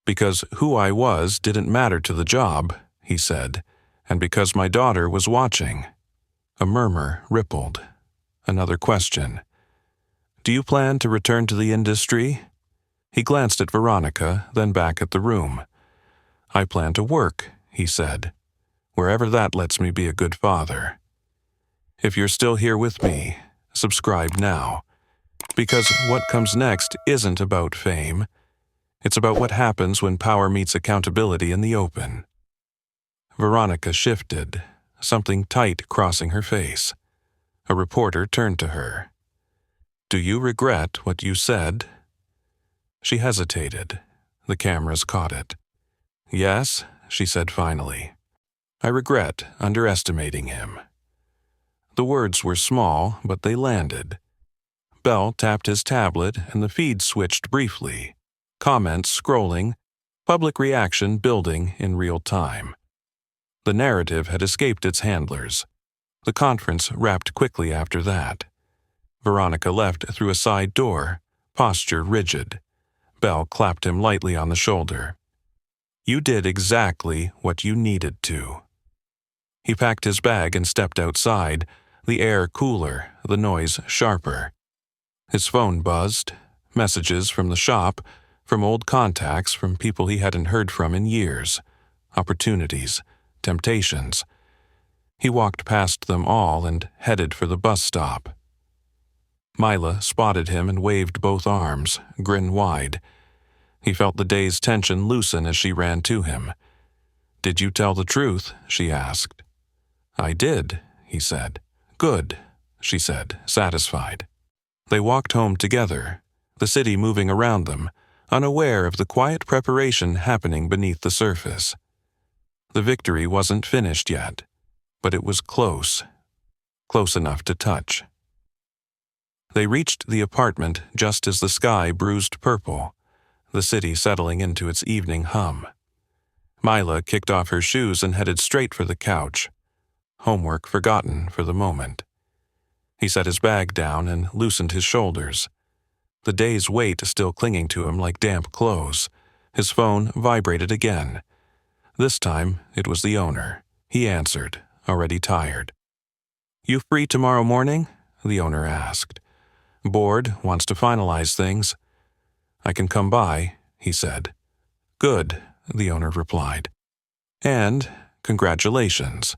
"Because who I was didn't matter to the job," he said, "and because my daughter was watching." A murmur rippled. Another question. Do you plan to return to the industry? He glanced at Veronica, then back at the room. I plan to work, he said, wherever that lets me be a good father. If you're still here with me, subscribe now, because what comes next isn't about fame. It's about what happens when power meets accountability in the open. Veronica shifted, something tight crossing her face. A reporter turned to her. Do you regret what you said? She hesitated. The cameras caught it. Yes, she said finally. I regret underestimating him. The words were small, but they landed. Bell tapped his tablet and the feed switched briefly. Comments scrolling, public reaction building in real time. The narrative had escaped its handlers. The conference wrapped quickly after that. Veronica left through a side door, posture rigid. Bell clapped him lightly on the shoulder. You did exactly what you needed to. He packed his bag and stepped outside, the air cooler, the noise sharper. His phone buzzed, messages from the shop, from old contacts, from people he hadn't heard from in years, opportunities, temptations. He walked past them all and headed for the bus stop. Mila spotted him and waved both arms, grin wide. He felt the day's tension loosen as she ran to him. Did you tell the truth? She asked. I did, he said. Good, she said, satisfied. They walked home together, the city moving around them, unaware of the quiet preparation happening beneath the surface. The victory wasn't finished yet, but it was close enough to touch. They reached the apartment just as the sky bruised purple, the city settling into its evening hum. Mila kicked off her shoes and headed straight for the couch, homework forgotten for the moment. He set his bag down and loosened his shoulders, the day's weight still clinging to him like damp clothes. His phone vibrated again. This time, it was the owner. He answered, already tired. You free tomorrow morning? The owner asked. Board, wants to finalize things. I can come by, he said. Good, the owner replied. And congratulations.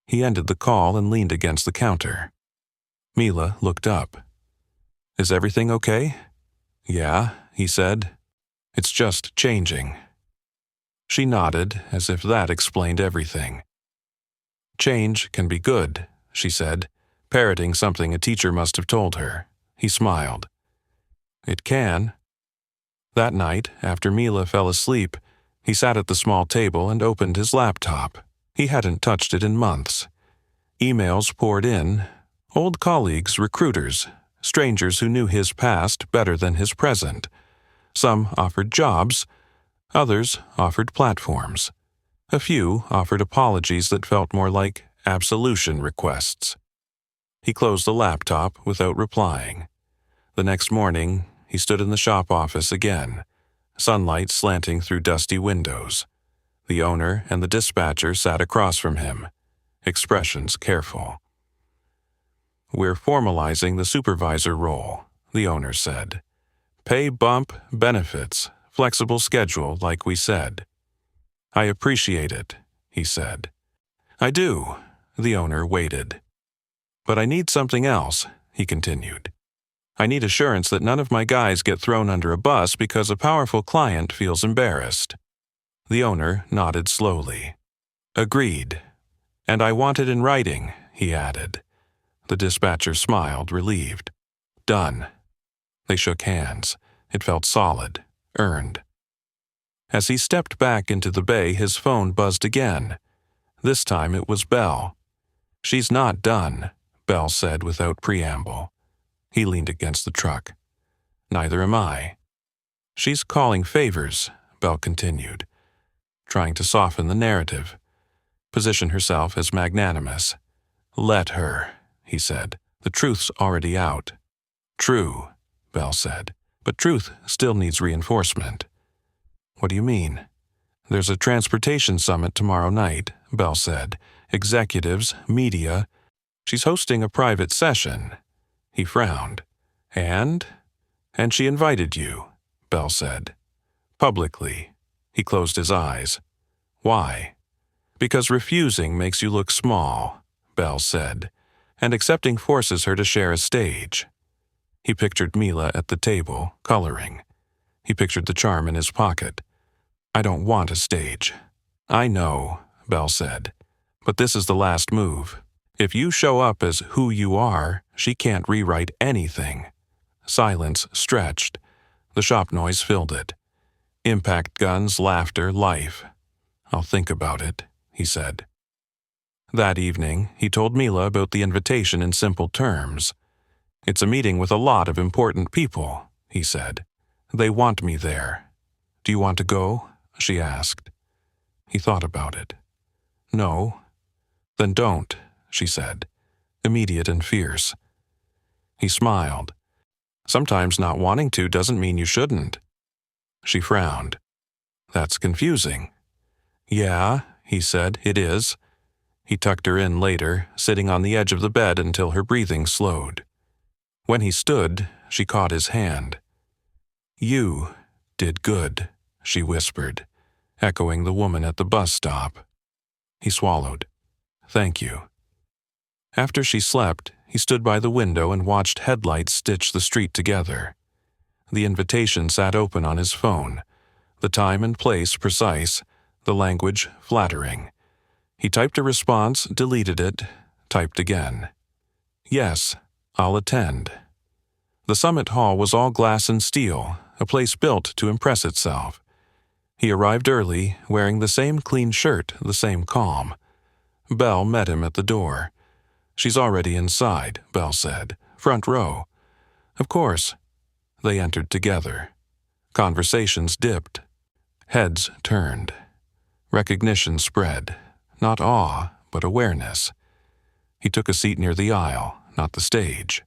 He ended the call and leaned against the counter. Mila looked up. Is everything okay? Yeah, he said. It's just changing. She nodded, as if that explained everything. Change can be good, she said, parroting something a teacher must have told her. He smiled. It can. That night, after Mila fell asleep, he sat at the small table and opened his laptop. He hadn't touched it in months. Emails poured in. Old colleagues, recruiters, strangers who knew his past better than his present. Some offered jobs. Others offered platforms. A few offered apologies that felt more like absolution requests. He closed the laptop without replying. The next morning, he stood in the shop office again, sunlight slanting through dusty windows. The owner and the dispatcher sat across from him, expressions careful. We're formalizing the supervisor role, the owner said. Pay bump, benefits, flexible schedule like we said. I appreciate it, he said. I do, the owner waited. But I need something else, he continued. I need assurance that none of my guys get thrown under a bus because a powerful client feels embarrassed. The owner nodded slowly. Agreed. And I want it in writing, he added. The dispatcher smiled, relieved. Done. They shook hands. It felt solid, earned. As he stepped back into the bay, his phone buzzed again. This time it was Bell. She's not done, Bell said without preamble. He leaned against the truck. Neither am I. She's calling favors, Bell continued, trying to soften the narrative, position herself as magnanimous. Let her, he said. The truth's already out. True, Bell said, but truth still needs reinforcement. What do you mean? There's a transportation summit tomorrow night, Bell said. Executives, media. She's hosting a private session. He frowned. And she invited you, Belle said. Publicly. He closed his eyes. Why? Because refusing makes you look small, Belle said, and accepting forces her to share a stage. He pictured Mila at the table, coloring. He pictured the charm in his pocket. I don't want a stage. I know, Belle said, but this is the last move. If you show up as who you are, she can't rewrite anything. Silence stretched. The shop noise filled it. Impact guns, laughter, life. I'll think about it, he said. That evening, he told Mila about the invitation in simple terms. It's a meeting with a lot of important people, he said. They want me there. Do you want to go? She asked. He thought about it. No. Then don't, she said, immediate and fierce. He smiled. Sometimes not wanting to doesn't mean you shouldn't. She frowned. That's confusing. Yeah, he said, it is. He tucked her in later, sitting on the edge of the bed until her breathing slowed. When he stood, she caught his hand. You did good, she whispered, echoing the woman at the bus stop. He swallowed. Thank you. After she slept, he stood by the window and watched headlights stitch the street together. The invitation sat open on his phone, the time and place precise, the language flattering. He typed a response, deleted it, typed again. Yes, I'll attend. The summit hall was all glass and steel, a place built to impress itself. He arrived early, wearing the same clean shirt, the same calm. Belle met him at the door. She's already inside, Belle said. Front row. Of course. They entered together. Conversations dipped. Heads turned. Recognition spread. Not awe, but awareness. He took a seat near the aisle, not the stage.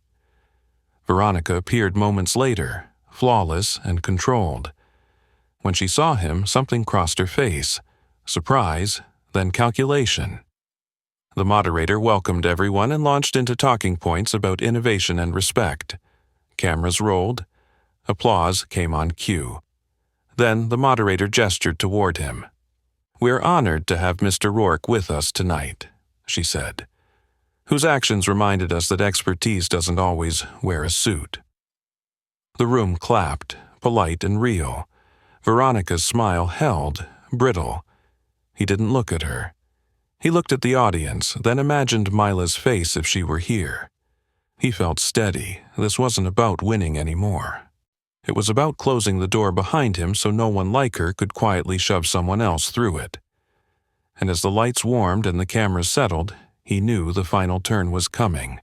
Veronica appeared moments later, flawless and controlled. When she saw him, something crossed her face. Surprise, then calculation. The moderator welcomed everyone and launched into talking points about innovation and respect. Cameras rolled. Applause came on cue. Then the moderator gestured toward him. We're honored to have Mr. Rourke with us tonight, she said, whose actions reminded us that expertise doesn't always wear a suit. The room clapped, polite and real. Veronica's smile held, brittle. He didn't look at her. He looked at the audience, then imagined Mila's face if she were here. He felt steady. This wasn't about winning anymore. It was about closing the door behind him so no one like her could quietly shove someone else through it. And as the lights warmed and the cameras settled, he knew the final turn was coming.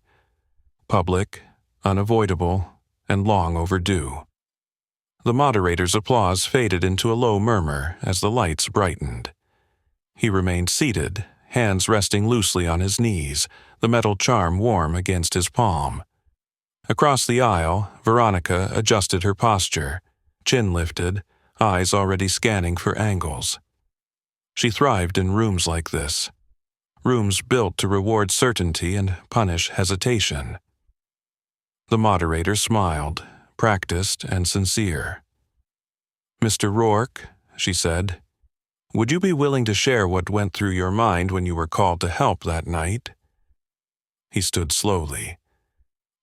Public, unavoidable, and long overdue. The moderator's applause faded into a low murmur as the lights brightened. He remained seated, hands resting loosely on his knees, the metal charm warm against his palm. Across the aisle, Veronica adjusted her posture, chin lifted, eyes already scanning for angles. She thrived in rooms like this. Rooms built to reward certainty and punish hesitation. The moderator smiled, practiced and sincere. Mr. Rourke, she said, would you be willing to share what went through your mind when you were called to help that night? He stood slowly.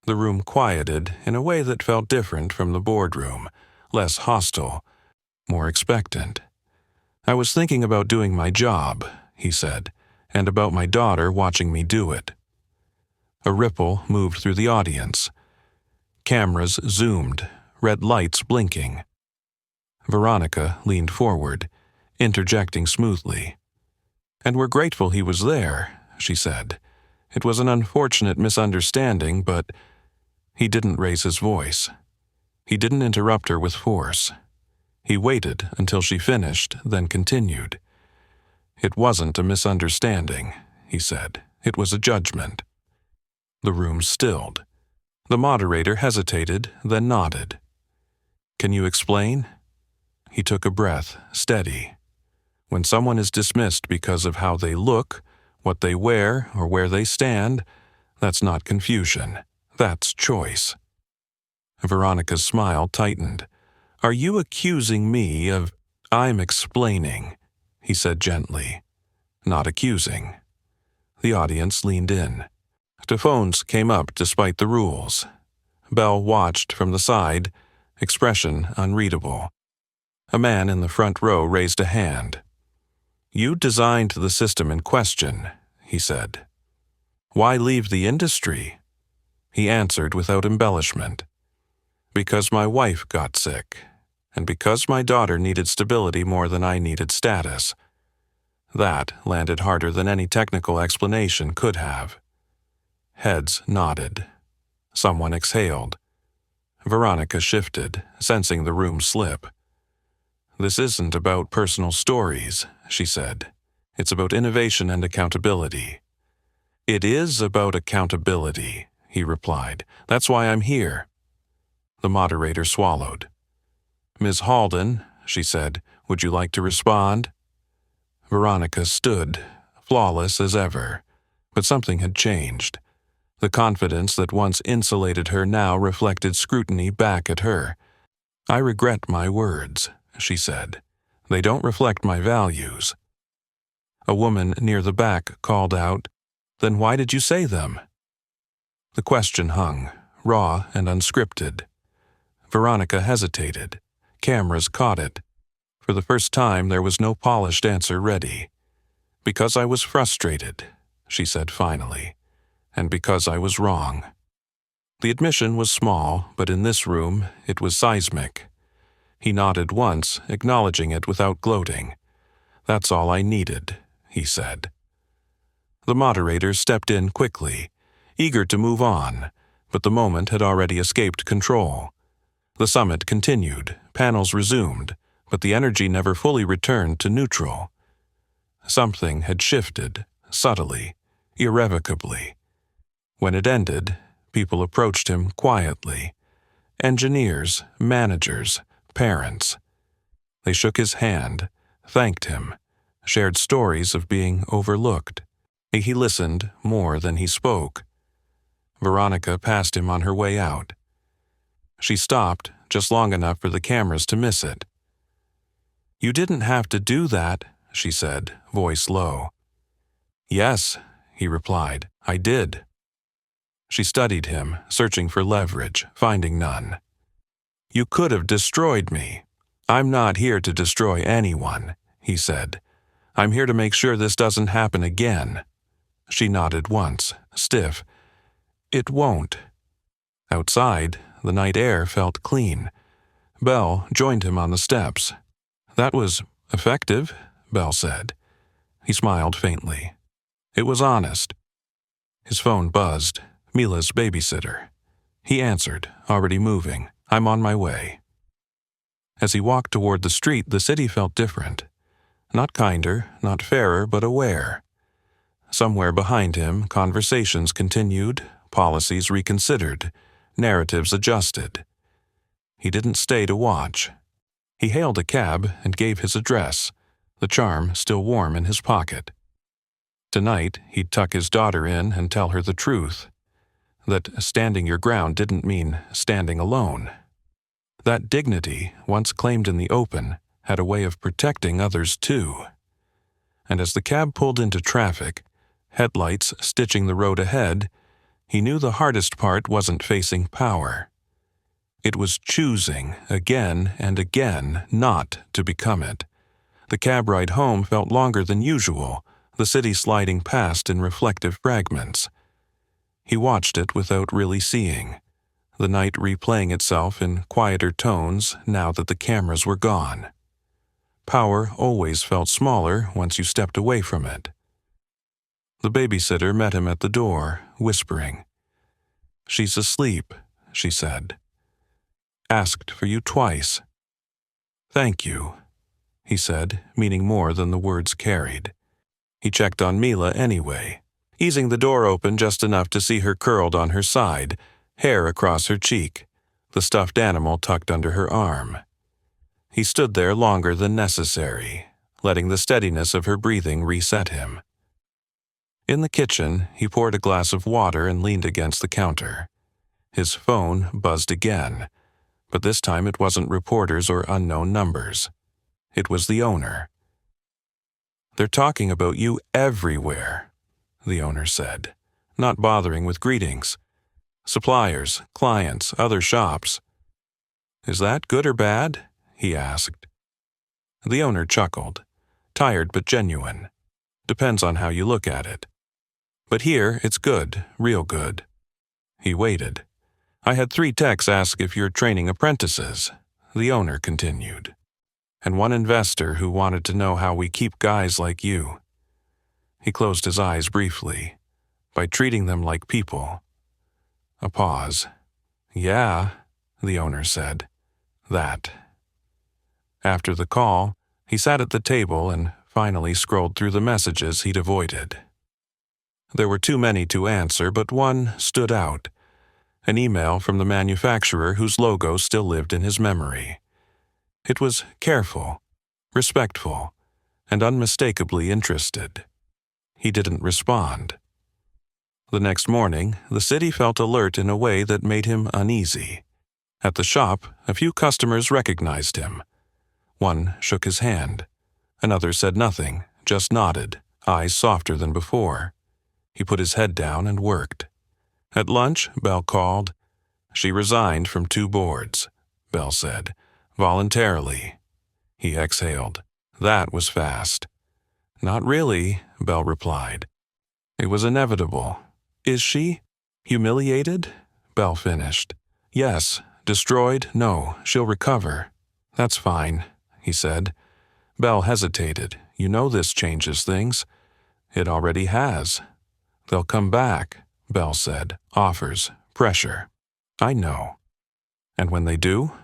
The room quieted in a way that felt different from the boardroom, less hostile, more expectant. I was thinking about doing my job, he said, and about my daughter watching me do it. A ripple moved through the audience. Cameras zoomed, red lights blinking. Veronica leaned forward, interjecting smoothly. And we're grateful he was there, she said. It was an unfortunate misunderstanding, but he didn't raise his voice. He didn't interrupt her with force. He waited until she finished, then continued. It wasn't a misunderstanding, he said. It was a judgment. The room stilled. The moderator hesitated, then nodded. Can you explain? He took a breath, steady. When someone is dismissed because of how they look, what they wear, or where they stand, That's not confusion. That's choice. Veronica's smile tightened. Are you accusing me of— I'm explaining, he said gently, not accusing. The audience leaned in. Phones came up despite the rules. Belle watched from the side, expression unreadable. A man in the front row raised a hand. You designed the system in question, he said. Why leave the industry? He answered without embellishment. Because my wife got sick, and because my daughter needed stability more than I needed status. That landed harder than any technical explanation could have. Heads nodded. Someone exhaled. Veronica shifted, sensing the room slip. This isn't about personal stories, she said. It's about innovation and accountability. It is about accountability, he replied. That's why I'm here. The moderator swallowed. Ms. Halden, she said, would you like to respond? Veronica stood, flawless as ever, but something had changed. The confidence that once insulated her now reflected scrutiny back at her. I regret my words, she said. They don't reflect my values. A woman near the back called out, Then why did you say them? The question hung, raw and unscripted. Veronica hesitated. Cameras caught it. For the first time, there was no polished answer ready. Because I was frustrated, she said finally, and because I was wrong. The admission was small, but in this room, it was seismic. He nodded once, acknowledging it without gloating. That's all I needed, he said. The moderator stepped in quickly, eager to move on, but the moment had already escaped control. The summit continued, panels resumed, but the energy never fully returned to neutral. Something had shifted, subtly, irrevocably. When it ended, people approached him quietly. Engineers, managers, parents. They shook his hand, thanked him, shared stories of being overlooked. He listened more than he spoke. Veronica passed him on her way out. She stopped just long enough for the cameras to miss it. You didn't have to do that, she said, voice low. Yes, he replied, I did. She studied him, searching for leverage, finding none. You could have destroyed me. I'm not here to destroy anyone, he said. I'm here to make sure this doesn't happen again. She nodded once, stiff. It won't. Outside, the night air felt clean. Belle joined him on the steps. That was effective, Belle said. He smiled faintly. It was honest. His phone buzzed. Mila's babysitter. He answered, already moving. I'm on my way. As he walked toward the street, the city felt different. Not kinder, not fairer, but aware. Somewhere behind him, conversations continued, policies reconsidered, narratives adjusted. He didn't stay to watch. He hailed a cab and gave his address, the charm still warm in his pocket. Tonight, he'd tuck his daughter in and tell her the truth, that standing your ground didn't mean standing alone. That dignity, once claimed in the open, had a way of protecting others too. And as the cab pulled into traffic, headlights stitching the road ahead, he knew the hardest part wasn't facing power. It was choosing, again and again, not to become it. The cab ride home felt longer than usual, the city sliding past in reflective fragments. He watched it without really seeing, the night replaying itself in quieter tones now that the cameras were gone. Power always felt smaller once you stepped away from it. The babysitter met him at the door, whispering. She's asleep, she said. Asked for you twice. Thank you, he said, meaning more than the words carried. He checked on Mila anyway, easing the door open just enough to see her curled on her side, hair across her cheek, the stuffed animal tucked under her arm. He stood there longer than necessary, letting the steadiness of her breathing reset him. In the kitchen, he poured a glass of water and leaned against the counter. His phone buzzed again, but this time it wasn't reporters or unknown numbers. It was the owner. "They're talking about you everywhere," the owner said, not bothering with greetings. "Suppliers, clients, other shops." "Is that good or bad?" he asked. The owner chuckled. "Tired but genuine. Depends on how you look at it. But here, it's good, real good." He waited. "I had 3 techs ask if you're training apprentices," the owner continued. "And 1 investor who wanted to know how we keep guys like you." He closed his eyes briefly. "By treating them like people." A pause. "Yeah," the owner said. "That." After the call, he sat at the table and finally scrolled through the messages he'd avoided. There were too many to answer, but one stood out. An email from the manufacturer whose logo still lived in his memory. It was careful, respectful, and unmistakably interested. He didn't respond. The next morning, the city felt alert in a way that made him uneasy. At the shop, a few customers recognized him. One shook his hand. Another said nothing, just nodded, eyes softer than before. He put his head down and worked. At lunch, Bell called. "She resigned from 2 boards," Bell said, "voluntarily." He exhaled. That was fast. "Not really," Bell replied. "It was inevitable." "Is she humiliated?" Bell finished. "Yes. Destroyed? No. She'll recover." "That's fine," he said. Bell hesitated. "You know this changes things." "It already has." "They'll come back," Bell said. "Offers. Pressure." "I know." "And when they do?"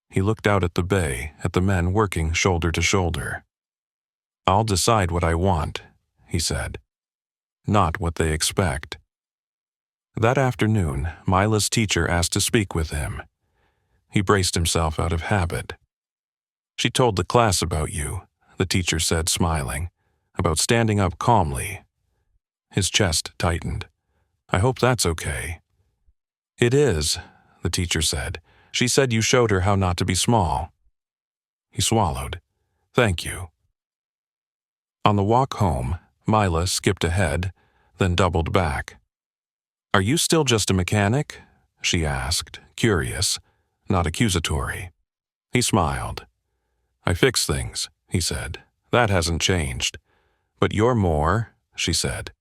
He looked out at the bay, at the men working shoulder to shoulder. "I'll decide what I want," he said. "Not what they expect." That afternoon, Mila's teacher asked to speak with him. He braced himself out of habit. "She told the class about you," the teacher said, smiling, "about standing up calmly." His chest tightened. "I hope that's okay." "It is," the teacher said. "She said you showed her how not to be small." He swallowed. "Thank you." On the walk home, Mila skipped ahead, then doubled back. "Are you still just a mechanic?" she asked, curious, not accusatory. He smiled. "I fix things," he said. "That hasn't changed." "But you're more," she said.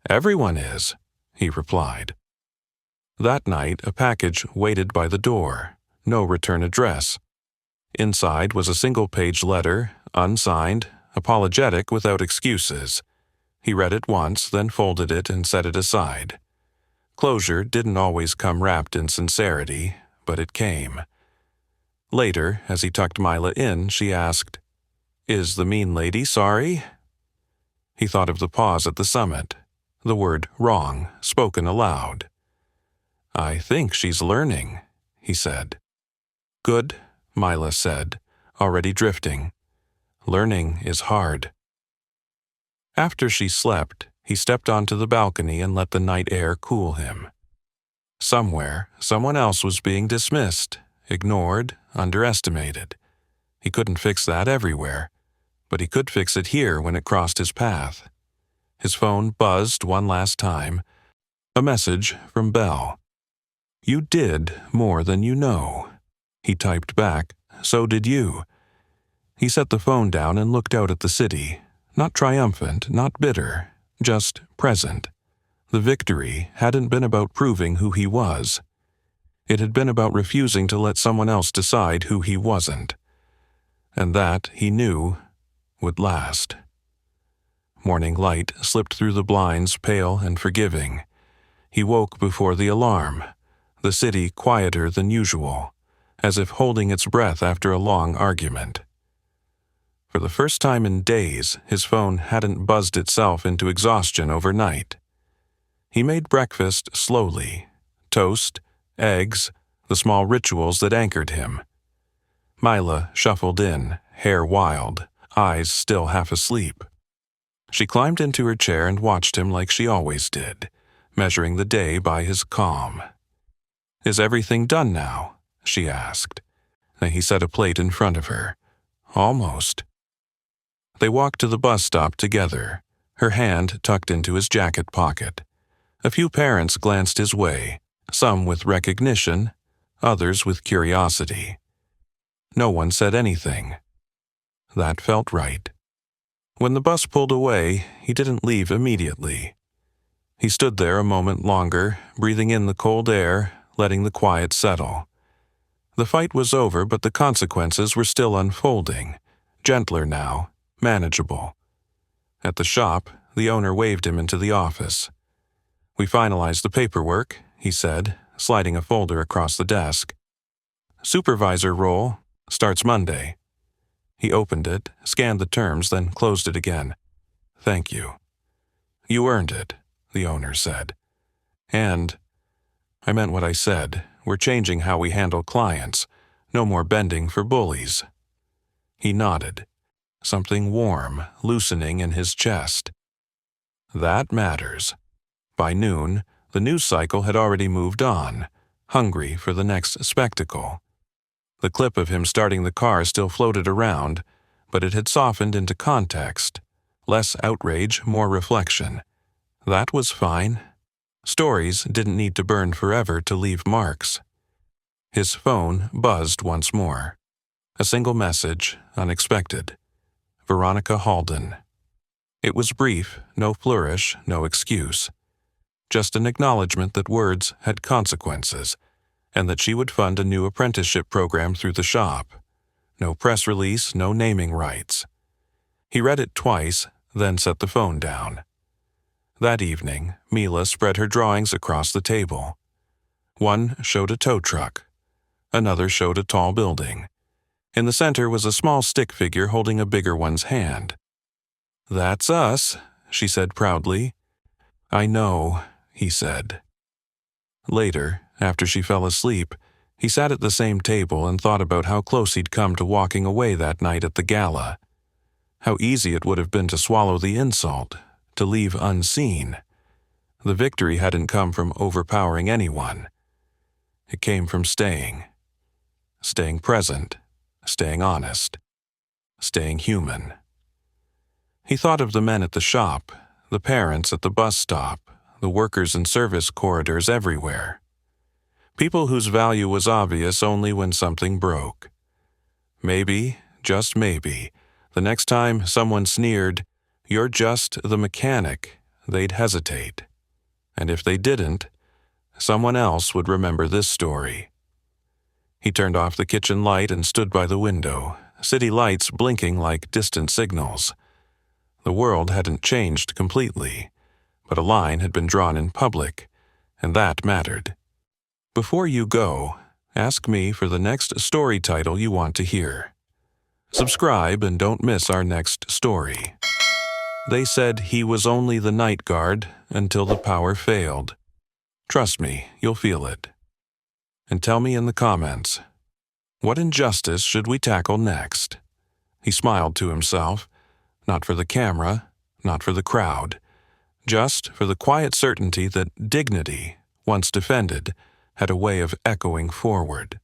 "Everyone is," he replied. That night, a package waited by the door. No return address. Inside was a single-page letter, unsigned, apologetic without excuses. He read it once, then folded it and set it aside. Closure didn't always come wrapped in sincerity, but it came. Later, as he tucked Mila in, she asked, "Is the mean lady sorry?" He thought of the pause at the summit, the word wrong, spoken aloud. "I think she's learning," he said. "Good," Mila said, already drifting. "Learning is hard." After she slept, he stepped onto the balcony and let the night air cool him. Somewhere, someone else was being dismissed, ignored, underestimated. He couldn't fix that everywhere, but he could fix it here when it crossed his path. His phone buzzed one last time. A message from Bell. "You did more than you know." He typed back, "So did you." He set the phone down and looked out at the city, not triumphant, not bitter, just present. The victory hadn't been about proving who he was. It had been about refusing to let someone else decide who he wasn't. And that, he knew, would last. Morning light slipped through the blinds, pale and forgiving. He woke before the alarm, the city quieter than usual, as if holding its breath after a long argument. For the first time in days, his phone hadn't buzzed itself into exhaustion overnight. He made breakfast slowly. Toast, eggs, the small rituals that anchored him. Mila shuffled in, hair wild, eyes still half asleep. She climbed into her chair and watched him like she always did, measuring the day by his calm. "Is everything done now?" she asked. Then he set a plate in front of her. "Almost." They walked to the bus stop together, her hand tucked into his jacket pocket. A few parents glanced his way, some with recognition, others with curiosity. No one said anything. That felt right. When the bus pulled away, he didn't leave immediately. He stood there a moment longer, breathing in the cold air, letting the quiet settle. The fight was over, but the consequences were still unfolding, gentler now, manageable. At the shop, the owner waved him into the office. "We finalized the paperwork," he said, sliding a folder across the desk. "Supervisor role starts Monday." He opened it, scanned the terms, then closed it again. "Thank you." "You earned it," the owner said. "And I meant what I said. We're changing how we handle clients. No more bending for bullies." He nodded, something warm loosening in his chest. That matters. By noon, the news cycle had already moved on, hungry for the next spectacle. The clip of him starting the car still floated around, but it had softened into context. Less outrage, more reflection. That was fine. Stories didn't need to burn forever to leave marks. His phone buzzed once more. A single message, unexpected. Veronica Halden. It was brief, no flourish, no excuse. Just an acknowledgement that words had consequences, and that she would fund a new apprenticeship program through the shop. No press release, no naming rights. He read it twice, then set the phone down. That evening, Mila spread her drawings across the table. One showed a tow truck. Another showed a tall building. In the center was a small stick figure holding a bigger one's hand. "That's us," she said proudly. "I know," he said. Later, after she fell asleep, he sat at the same table and thought about how close he'd come to walking away that night at the gala. How easy it would have been to swallow the insult, to leave unseen. The victory hadn't come from overpowering anyone. It came from staying. Staying present, staying honest, staying human. He thought of the men at the shop, the parents at the bus stop, the workers in service corridors everywhere. People whose value was obvious only when something broke. Maybe, just maybe, the next time someone sneered, "You're just the mechanic," they'd hesitate. And if they didn't, someone else would remember this story. He turned off the kitchen light and stood by the window, city lights blinking like distant signals. The world hadn't changed completely, but a line had been drawn in public, and that mattered. Before you go, ask me for the next story title you want to hear. Subscribe and don't miss our next story. They said he was only the night guard until the power failed. Trust me, you'll feel it. And tell me in the comments, what injustice should we tackle next? He smiled to himself, not for the camera, not for the crowd, just for the quiet certainty that dignity, once defended, had a way of echoing forward.